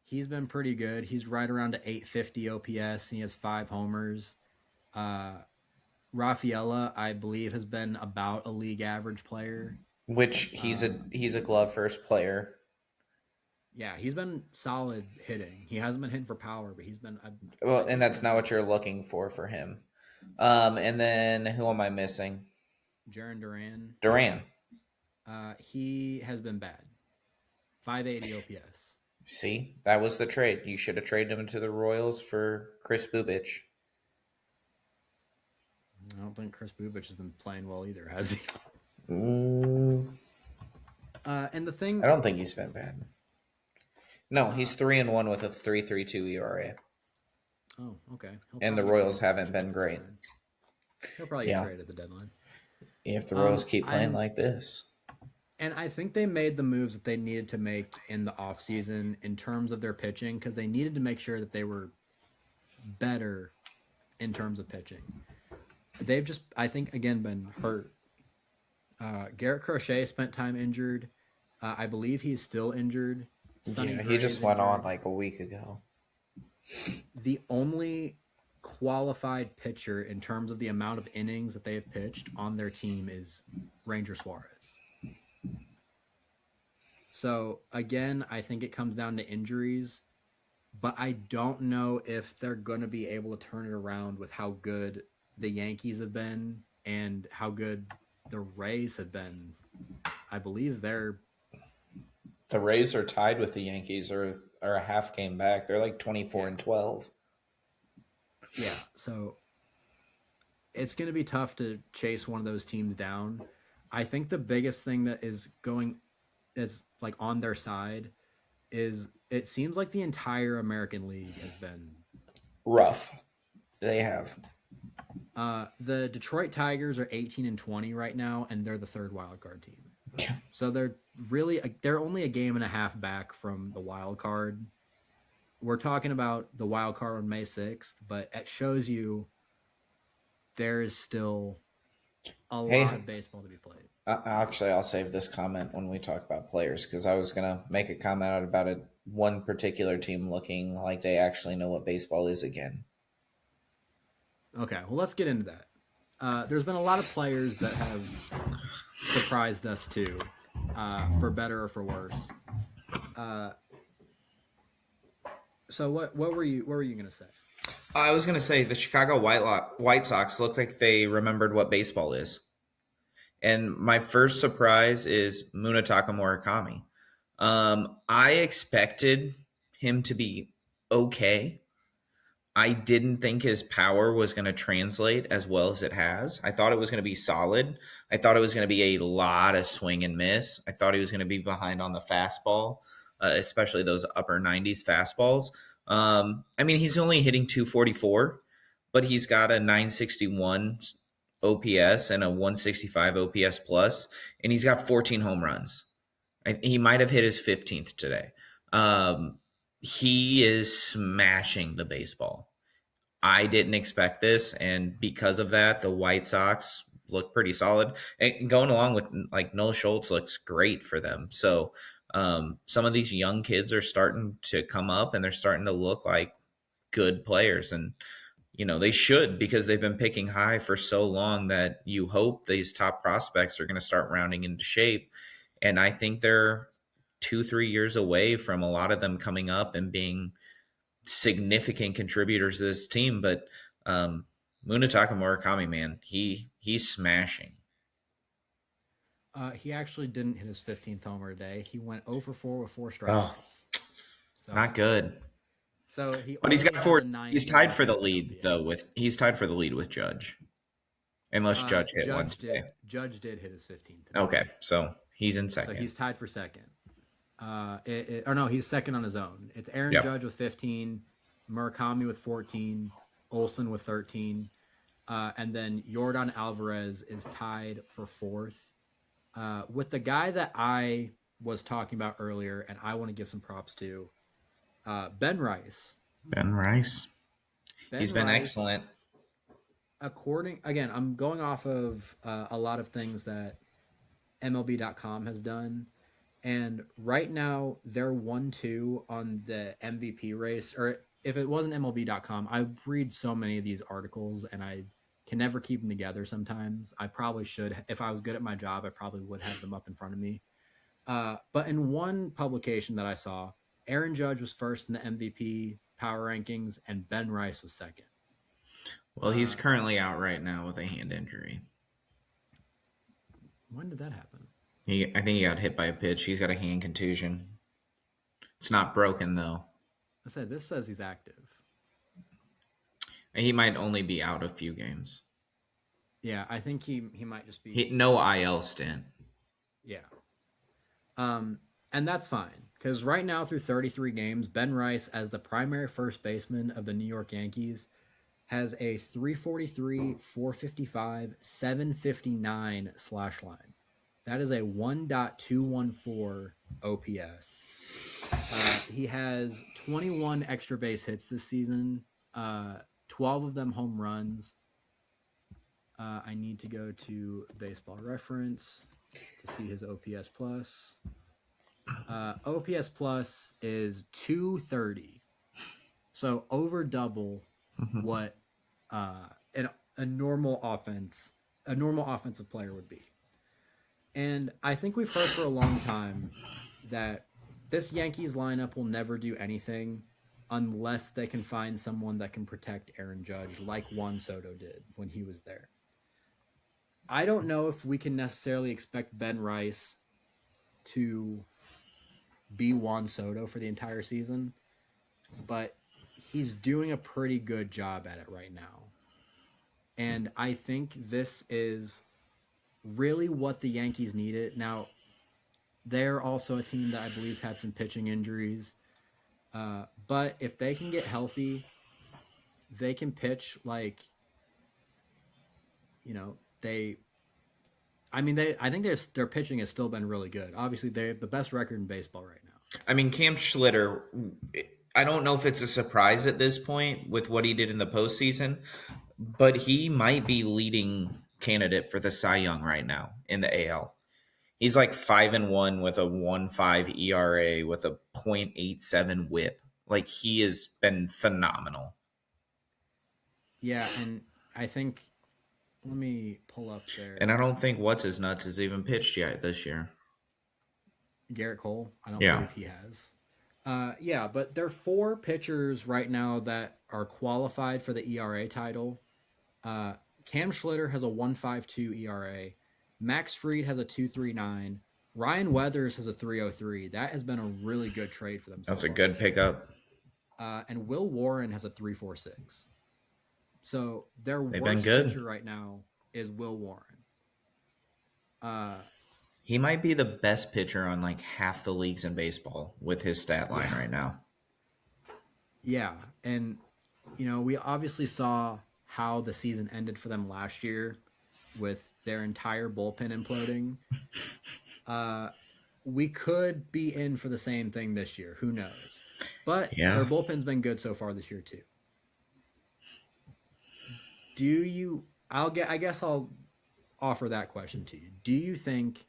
He's been pretty good. He's right around to 850 OPS, and he has 5 homers. Rafaela, I believe, has been about a league average player. Which he's a glove first player. Yeah, he's been solid hitting. He hasn't been hitting for power, but he's been. Well, and that's not what you're looking for him. And then who am I missing? Jaron Duran. Duran. He has been bad. 580 OPS. See, that was the trade. You should have traded him to the Royals for Chris Bubich. I don't think Chris Bubich has been playing well either, has he? And the thing, I don't think he's been bad. No, he's 3-1 with a 3.32 ERA. Oh, okay. And the Royals haven't been great. He'll probably get traded at the deadline. If the Royals keep playing like this. And I think they made the moves that they needed to make in the offseason in terms of their pitching because they needed to make sure that they were better in terms of pitching. They've just, I think, again, been hurt. Garrett Crochet spent time injured. I believe he's still injured. Sonny he just went on like a week ago. The only qualified pitcher in terms of the amount of innings that they have pitched on their team is Ranger Suarez. So, again, I think it comes down to injuries, but I don't know if they're going to be able to turn it around with how good the Yankees have been and how good the Rays have been. I believe the Rays are tied with the Yankees or a half game back. They're like 24-12. Yeah, so it's going to be tough to chase one of those teams down. I think the biggest thing that is like on their side is it seems like the entire American League has been rough. They have. The Detroit Tigers are 18-20 right now, and they're the third wild card team. Yeah. So they're only a game and a half back from the wild card. We're talking about the wild card on May 6th, but it shows you there is still a lot of baseball to be played. Actually, I'll save this comment when we talk about players because I was going to make a comment about one particular team looking like they actually know what baseball is again. Okay, well, let's get into that. There's been a lot of players that have surprised us too, for better or for worse. So what were you going to say? I was going to say the Chicago White Sox look like they remembered what baseball is. And my first surprise is Munetaka Murakami. I expected him to be okay. I didn't think his power was going to translate as well as it has. I thought it was going to be solid. I thought it was going to be a lot of swing and miss. I thought he was going to be behind on the fastball, especially those upper 90s fastballs. I mean, he's only hitting 244, but he's got a 961 OPS and a 165 OPS plus, and he's got 14 home runs. He might have hit his 15th today. He is smashing the baseball. I didn't expect this, and because of that, the White Sox look pretty solid. And going along with like Noah Schultz looks great for them. So some of these young kids are starting to come up, and they're starting to look like good players. And they should, because they've been picking high for so long that you hope these top prospects are going to start rounding into shape. And I think they're 2-3 years away from a lot of them coming up and being significant contributors to this team. But Munetaka Murakami, man, he's smashing. He actually didn't hit his 15th homer today. He went 0 for 4 with 4 strikeouts. Oh, So, not good. So he But he's got only 4. has a 9 He's tied for the OPS. lead though. He's tied for the lead with Judge, unless Judge hit one today. Judge did hit his 15th today. Okay, so he's in second. So he's tied for second. Or no, he's second on his own. It's Aaron Yep. Judge with 15, Murakami with 14, Olsen with 13, and then Yordan Alvarez is tied for fourth. With the guy that I was talking about earlier, and I want to give some props to, Ben Rice. Ben Rice. He's been excellent. Again, I'm going off of a lot of things that MLB.com has done. And right now, they're 1-2 on the MVP race. Or if it wasn't MLB.com, I read so many of these articles, and I can never keep them together sometimes. I probably should. If I was good at my job, I probably would have them up in front of me. But in one publication that I saw, Aaron Judge was first in the MVP power rankings, and Ben Rice was second. Well, he's currently out right now with a hand injury. When did that happen? I think he got hit by a pitch. He's got a hand contusion. It's not broken, though. I said, this says he's active. He might only be out a few games. Yeah, I think he might just be... No IL stint. Yeah. And that's fine, because right now through 33 games, Ben Rice, as the primary first baseman of the New York Yankees, has a 343, 455, 759 slash line. That is a 1.214 OPS. He has 21 extra base hits this season, 12 of them home runs. I need to go to Baseball Reference to see his OPS plus. OPS plus is 230. So over double what a normal offensive player would be. And I think we've heard for a long time that this Yankees lineup will never do anything unless they can find someone that can protect Aaron Judge like Juan Soto did when he was there. I don't know if we can necessarily expect Ben Rice to be Juan Soto for the entire season, but he's doing a pretty good job at it right now. And I think this is really what the Yankees needed. Now, they're also a team that I believe had some pitching injuries. But if they can get healthy, they can pitch like, I think their pitching has still been really good. Obviously, they have the best record in baseball right now. I mean, Cam Schlitter, I don't know if it's a surprise at this point with what he did in the postseason, but he might be leading candidate for the Cy Young right now in the AL. He's like 5-1 with a 1.5 ERA with a 0.87 WHIP. Like, he has been phenomenal. Yeah, and I think, let me pull up there. And I don't think What's His Nuts has even pitched yet this year. Garrett Cole, I don't believe he has. Yeah, but there are 4 pitchers right now that are qualified for the ERA title. Cam Schlitter has a 1.52 ERA. Max Fried has a 2.39. Ryan Weathers has a 3.03. That has been a really good trade for them. That's a good pickup. And Will Warren has a 3.46. So their They've worst been good. pitcher right now is Will Warren. He might be the best pitcher on like half the leagues in baseball with his stat line right now. Yeah, and we obviously saw how the season ended for them last year with their entire bullpen imploding. we could be in for the same thing this year. Who knows? But Yeah. their bullpen's been good so far this year too. Do you? I'll get. I guess I'll offer that question to you. Do you think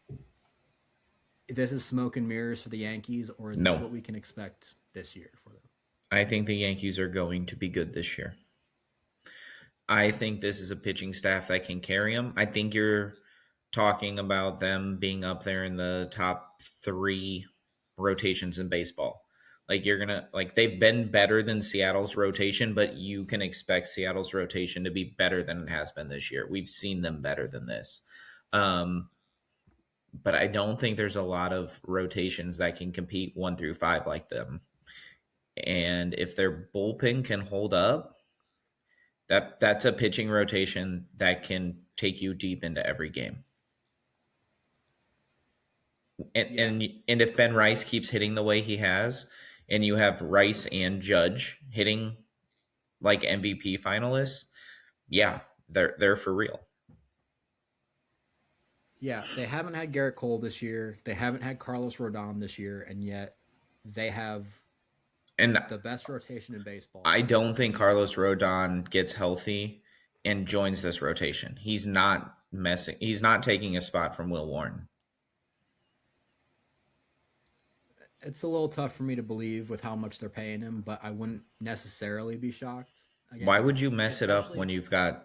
this is smoke and mirrors for the Yankees, or is this No. what we can expect this year for them? I think the Yankees are going to be good this year. I think this is a pitching staff that can carry them. I think you're talking about them being up there in the top 3 rotations in baseball. Like they've been better than Seattle's rotation, but you can expect Seattle's rotation to be better than it has been this year. We've seen them better than this. Um, but I don't think there's a lot of rotations that can compete 1 through 5 like them. And if their bullpen can hold up, that's a pitching rotation that can take you deep into every game. And, Yeah. and if Ben Rice keeps hitting the way he has, and you have Rice and Judge hitting like MVP finalists, yeah, they're for real. Yeah, they haven't had Garrett Cole this year. They haven't had Carlos Rodon this year, and yet they have And the best rotation in baseball. I don't think Carlos Rodon gets healthy and joins this rotation. He's not messing. He's not taking a spot from Will Warren. It's a little tough for me to believe with how much they're paying him, but I wouldn't necessarily be shocked. Again, Why would you mess it up especially, when you've got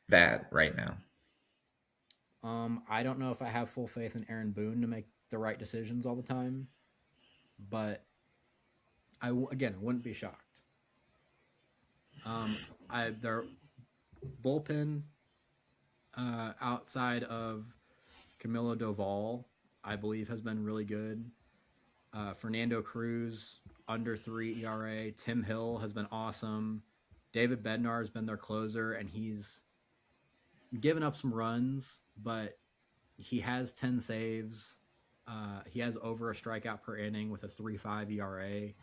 that right now? I don't know if I have full faith in Aaron Boone to make the right decisions all the time, but again, I wouldn't be shocked. Their bullpen outside of Camilo Doval, I believe, has been really good. Fernando Cruz under 3 ERA. Tim Hill has been awesome. David Bednar has been their closer, and he's given up some runs, but he has 10 saves. He has over a strikeout per inning with a 3.5 ERA.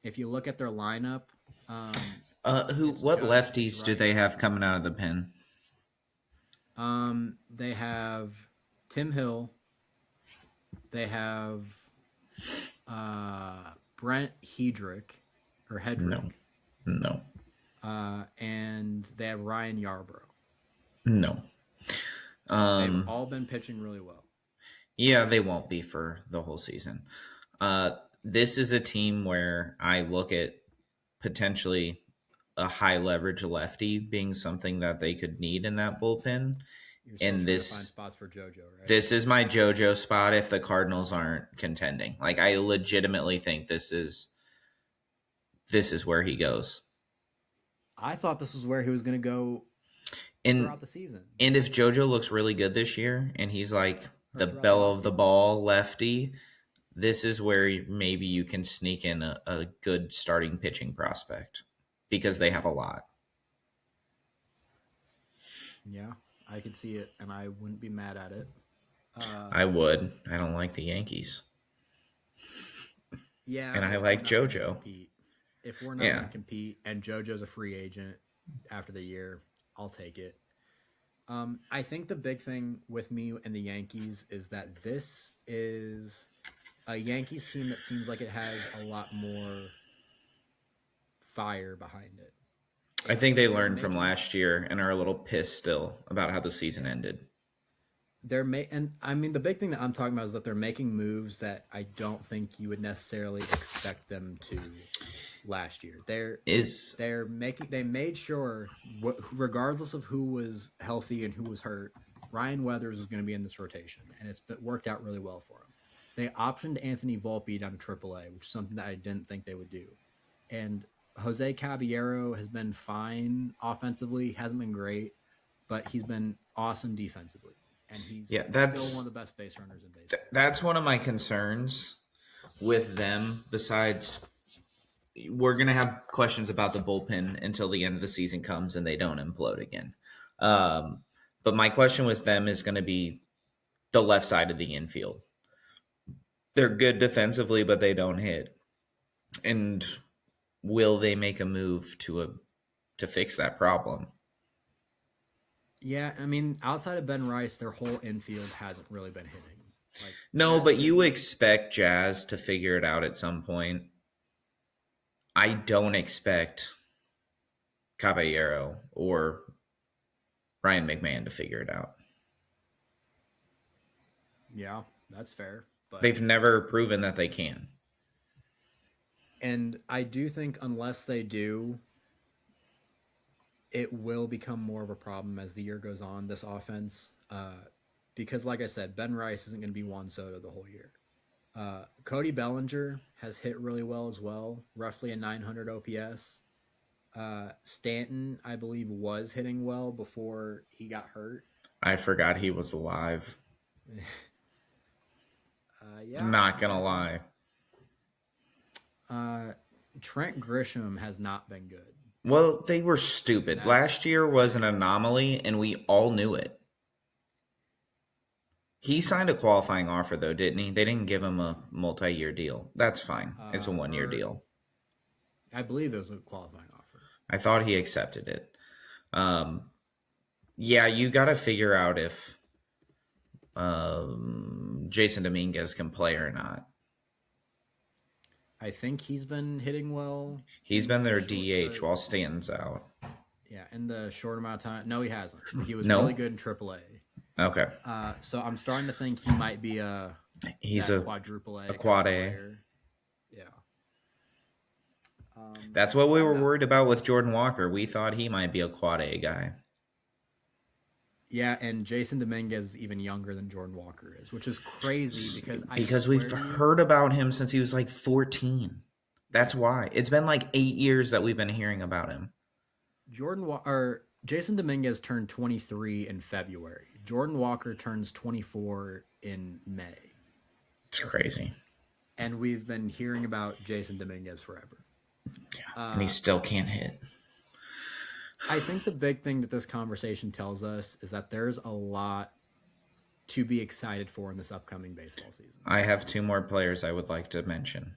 If you look at their lineup, What Judge, lefties do Rice. they have coming out of the pen? They have Tim Hill. They have Brent Hedrick or Hedrick. No. And they have Ryan Yarbrough. No. They've all been pitching really well. Yeah, they won't be for the whole season. This is a team where I look at potentially a high leverage lefty being something that they could need in that bullpen. You're still trying to find spots for JoJo, right? This is my JoJo spot if the Cardinals aren't contending. Like, I legitimately think this is where he goes. I thought this was where he was going to go throughout the season. And if JoJo looks really good this year and he's like the bell of the ball lefty, this is where maybe you can sneak in a good starting pitching prospect because they have a lot. Yeah, I could see it, and I wouldn't be mad at it. I would. I don't like the Yankees. Yeah, and I like JoJo. If we're not going to compete and JoJo's a free agent after the year, I'll take it. I think the big thing with me and the Yankees is that this is a Yankees team that seems like it has a lot more fire behind it. I think they learned from last year and are a little pissed still about how the season ended. The big thing that I'm talking about is that they're making moves that I don't think you would necessarily expect them to last year. They made sure, regardless of who was healthy and who was hurt, Ryan Weathers was going to be in this rotation, and it's worked out really well for him. They optioned Anthony Volpe down to AAA, which is something that I didn't think they would do. And Jose Caballero has been fine offensively, hasn't been great, but he's been awesome defensively. And he's still one of the best base runners in baseball. That's one of my concerns with them. Besides, we're going to have questions about the bullpen until the end of the season comes and they don't implode again. But my question with them is going to be the left side of the infield. They're good defensively, but they don't hit. And will they make a move to fix that problem? Yeah, outside of Ben Rice, their whole infield hasn't really been hitting. Like No, Jazz but you isn't. expect Jazz to figure it out at some point. I don't expect Caballero or Ryan McMahon to figure it out. Yeah, that's fair. But They've never proven that they can. and I do think unless they do, it will become more of a problem as the year goes on. This offense, because like I said, Ben Rice isn't going to be Juan Soto the whole year. Cody Bellinger has hit really well as well, roughly a 900 OPS. Stanton, I believe, was hitting well before he got hurt. I forgot he was alive. Yeah, Not gonna lie. Trent Grisham has not been good. Well, they were stupid. Last year was an anomaly, and we all knew it. He signed a qualifying offer, though, didn't he? They didn't give him a multi-year deal. That's fine. It's a one-year deal. I believe it was a qualifying offer. I thought he accepted it. Yeah, you got to figure out if Jason Dominguez can play or not. I think he's been hitting well. He's been their DH while Stanton's out. Yeah, in the short amount of time. No, he hasn't. He was No? really good in AAA. Okay. So I'm starting to think he might be He's that a quadruple A. a quad A. player. Yeah. That's what we were worried about with Jordan Walker. We thought he might be a quad A guy. Yeah, and Jason Dominguez is even younger than Jordan Walker is, which is crazy because we've heard about him since he was like 14. That's why. It's been like 8 years that we've been hearing about him. Jason Dominguez turned 23 in February. Jordan Walker turns 24 in May. It's crazy. And we've been hearing about Jason Dominguez forever. Yeah, and he still can't hit. I think the big thing that this conversation tells us is that there's a lot to be excited for in this upcoming baseball season. I have two more players I would like to mention.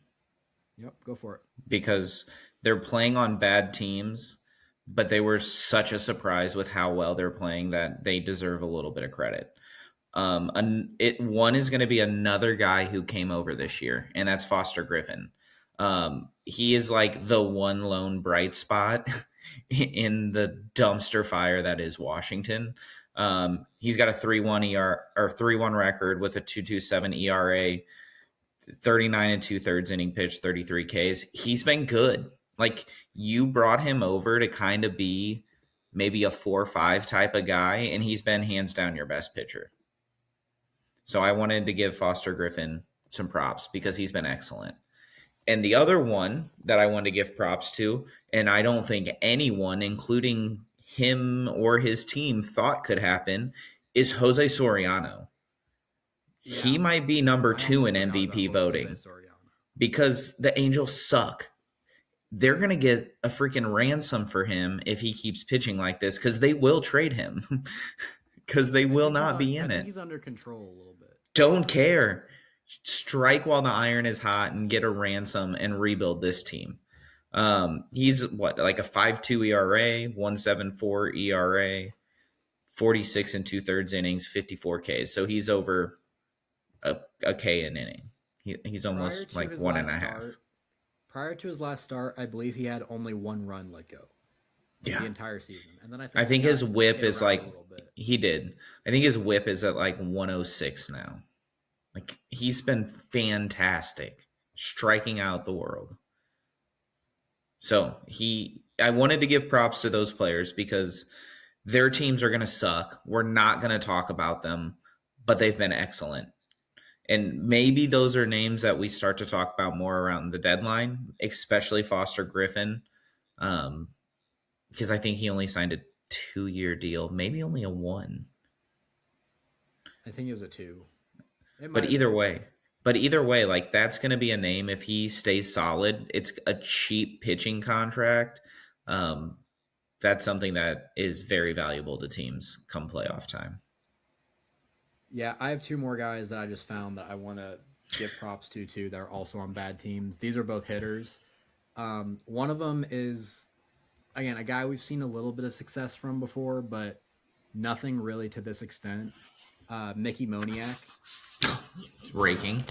Yep, go for it. Because they're playing on bad teams, but they were such a surprise with how well they're playing that they deserve a little bit of credit. One is going to be another guy who came over this year, and that's Foster Griffin. He is like the one lone bright spot in the dumpster fire that is Washington. He's got a 3.1 ER or 3.1 record with a 2.27 ERA, 39 and 2/3 inning pitch, 33 Ks. He's been good. Like, you brought him over to kind of be maybe a 4-5 type of guy, and he's been hands down your best pitcher. So I wanted to give Foster Griffin some props because he's been excellent. And the other one that I wanted to give props to, and I don't think anyone, including him or his team, thought could happen, is Jose Soriano. Yeah. He might be number 2 in MVP voting because the Angels suck. They're going to get a freaking ransom for him if he keeps pitching like this because they will trade him because they will not be in it. He's under control a little bit. Don't care. Strike while the iron is hot and get a ransom and rebuild this team. He's like a 5.2 ERA, 1.74 ERA, 46 and 2/3 innings, 54 Ks. So he's over a K an inning. He's almost like 1.5. Prior to his last start, I believe he had only one run let go. The entire season. And then I think his whip is like he did. I think his whip is at like 106 now. Like, he's been fantastic, striking out the world. So I wanted to give props to those players because their teams are going to suck. We're not going to talk about them, but they've been excellent. And maybe those are names that we start to talk about more around the deadline, especially Foster Griffin, because I think he only signed a 2-year deal, maybe only a 1. I think it was a 2. But either way, like, that's going to be a name if he stays solid. It's a cheap pitching contract. That's something that is very valuable to teams come playoff time. Yeah, I have 2 more guys that I just found that I want to give props to too that are also on bad teams. These are both hitters. One of them is, again, a guy we've seen a little bit of success from before, but nothing really to this extent. Mickey Moniak. It's raking.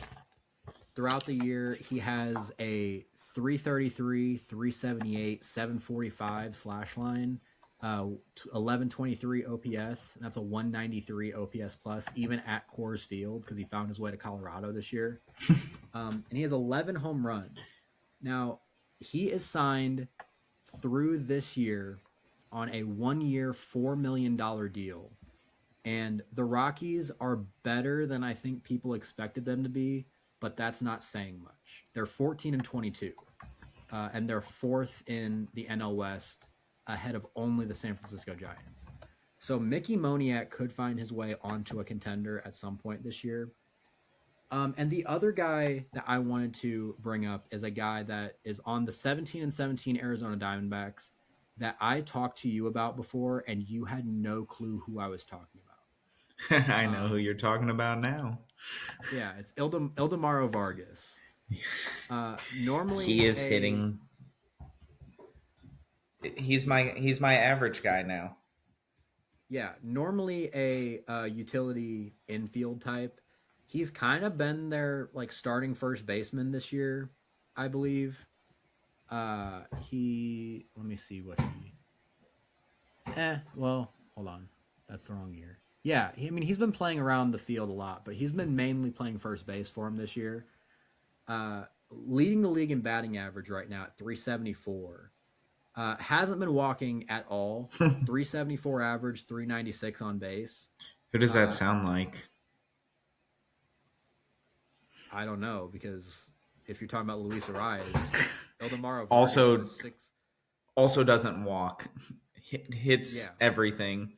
Throughout the year, he has a 333, 378, 745 slash line, 1123 OPS. That's a 193 OPS plus, even at Coors Field, because he found his way to Colorado this year. And he has 11 home runs. Now, he is signed through this year on a 1-year, $4 million deal. And the Rockies are better than I think people expected them to be, but that's not saying much. They're 14-22, and they're fourth in the NL West, ahead of only the San Francisco Giants. So Mickey Moniak could find his way onto a contender at some point this year. And the other guy that I wanted to bring up is a guy that is on the 17-17 Arizona Diamondbacks that I talked to you about before, and you had no clue who I was talking about. I know who you're talking about now. Yeah, it's Ildemaro Vargas. Normally he is hitting. He's my average guy now. Yeah, normally a utility infield type. He's kind of been their like starting first baseman this year, I believe. Let me see what he. Well, hold on, that's the wrong year. Yeah, he's been playing around the field a lot, but he's been mainly playing first base for him this year. Leading the league in batting average right now at 374. Hasn't been walking at all. 374 average, 396 on base. Who does that sound like? I don't know, because if you're talking about Luis Ariz, Ildemaro Vargas also doesn't walk. Hits everything.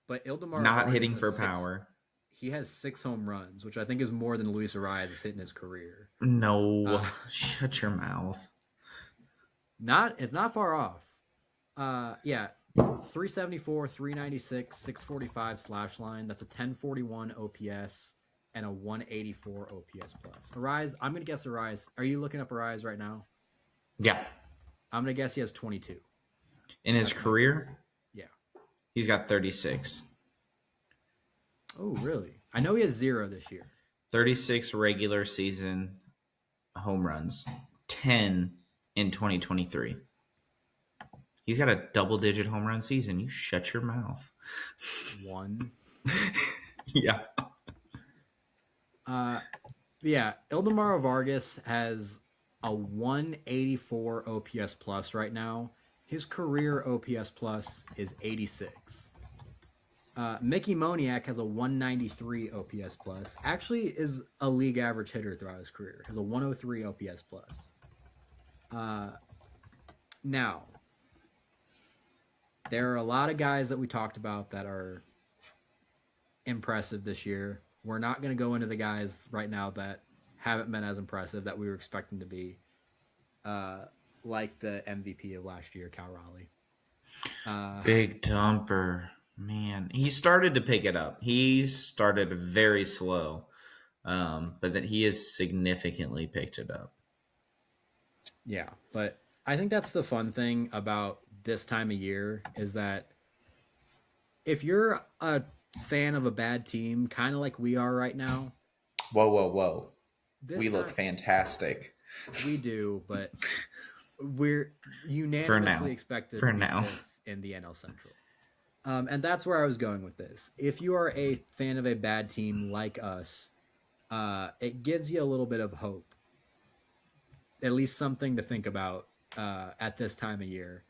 But Ildemaro not Vargas hitting for power. He has 6 home runs, which I think is more than Luis Ariz has hit in his career. No, shut your mouth. It's not far off. 374, 396, 645 slash line. That's a 1041 OPS and a 184 OPS plus. Ariz, I'm going to guess Ariz. Are you looking up Ariz right now? Yeah. I'm going to guess he has 22. In his career? Yeah. He's got 36. Oh, really? I know he has 0 this year. 36 regular season home runs. 10 in 2023. He's got a double-digit home run season. You shut your mouth. 1. Yeah. Ildemaro Vargas has a 184 OPS plus right now. His career OPS plus is 86. Mickey Moniak has a 193 OPS plus. Actually is a league average hitter throughout his career. Has a 103 OPS plus. Now, there are a lot of guys that we talked about that are impressive this year. We're not going to go into the guys right now that haven't been as impressive that we were expecting to be, like the MVP of last year, Cal Raleigh. Big dumper. Man, he started to pick it up. He started very slow, but then he has significantly picked it up. Yeah, but I think that's the fun thing about this time of year is that if you're a fan of a bad team, kind of like we are right now. Whoa. We look fantastic. We do, but we're unanimously expected to be fifth in the NL Central. And that's where I was going with this. If you are a fan of a bad team like us, it gives you a little bit of hope. At least something to think about at this time of year.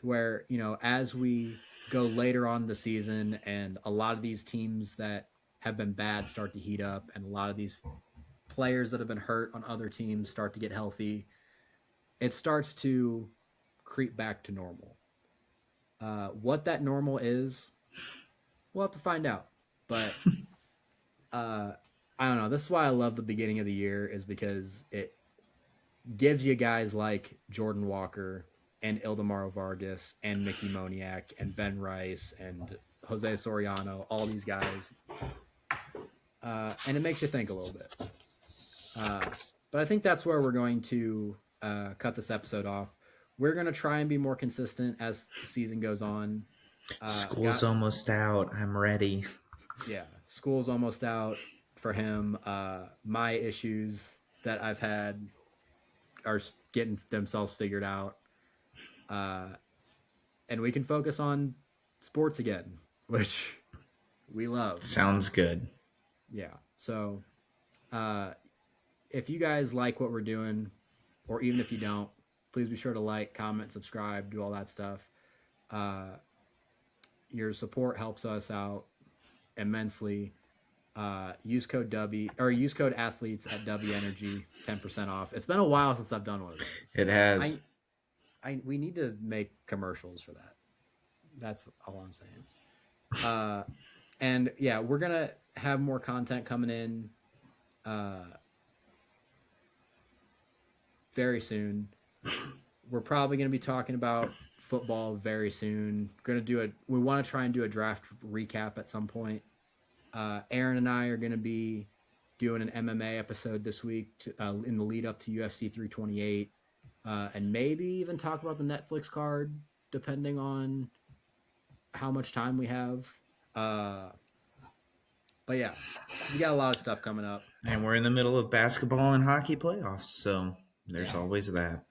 Where, as we go later on in the season and a lot of these teams that have been bad start to heat up and a lot of these players that have been hurt on other teams start to get healthy, it starts to creep back to normal. What that normal is, we'll have to find out. But I don't know. This is why I love the beginning of the year, is because it gives you guys like Jordan Walker and Ildemaro Vargas and Mickey Moniak and Ben Rice and Jose Soriano, all these guys. And it makes you think a little bit. But I think that's where we're going to cut this episode off. We're going to try and be more consistent as the season goes on. School's almost out. I'm ready. Yeah, school's almost out. for him. My issues that I've had are getting themselves figured out. And we can focus on sports again, which we love. Sounds good. Yeah. So if you guys like what we're doing, or even if you don't, please be sure to like, comment, subscribe, do all that stuff. Your support helps us out immensely. Use code athletes at W Energy, 10% off. It's been a while since I've done one of those. It has. We need to make commercials for that. That's all I'm saying. And yeah, we're gonna have more content coming in very soon. We're probably gonna be talking about football very soon. We want to try and do a draft recap at some point. Aaron and I are gonna be doing an MMA episode this week in the lead up to UFC 328. And maybe even talk about the Netflix card, depending on how much time we have. But yeah, we got a lot of stuff coming up. And we're in the middle of basketball and hockey playoffs, so there's always that.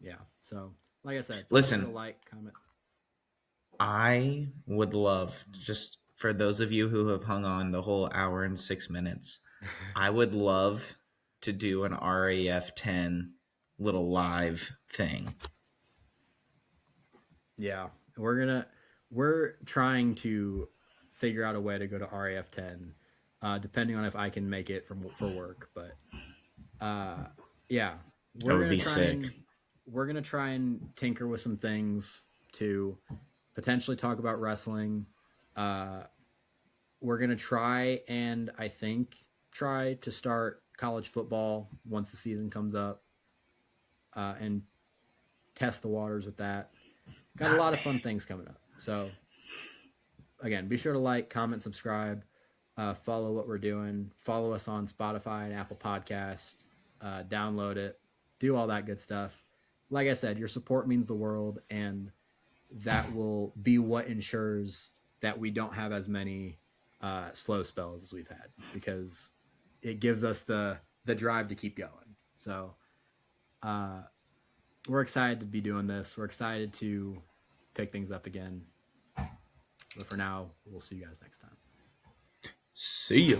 Yeah, so like I said, listen, like, comment. I would love, just for those of you who have hung on the whole hour and 6 minutes, I would love to do an RAF 10 little live thing. Yeah, we're trying to figure out a way to go to RAF 10, depending on if I can make it for work. But yeah, That would be sick. We're gonna try and tinker with some things to potentially talk about wrestling. We're gonna try and try to start college football once the season comes up. And test the waters with that. Got a lot of fun things coming up. So, again, be sure to like, comment, subscribe, follow what we're doing. Follow us on Spotify and Apple Podcast. Download it. Do all that good stuff. Like I said, your support means the world, and that will be what ensures that we don't have as many slow spells as we've had, because it gives us the drive to keep going. So, we're excited to be doing this. We're excited to pick things up again. But for now, we'll see you guys next time. See ya.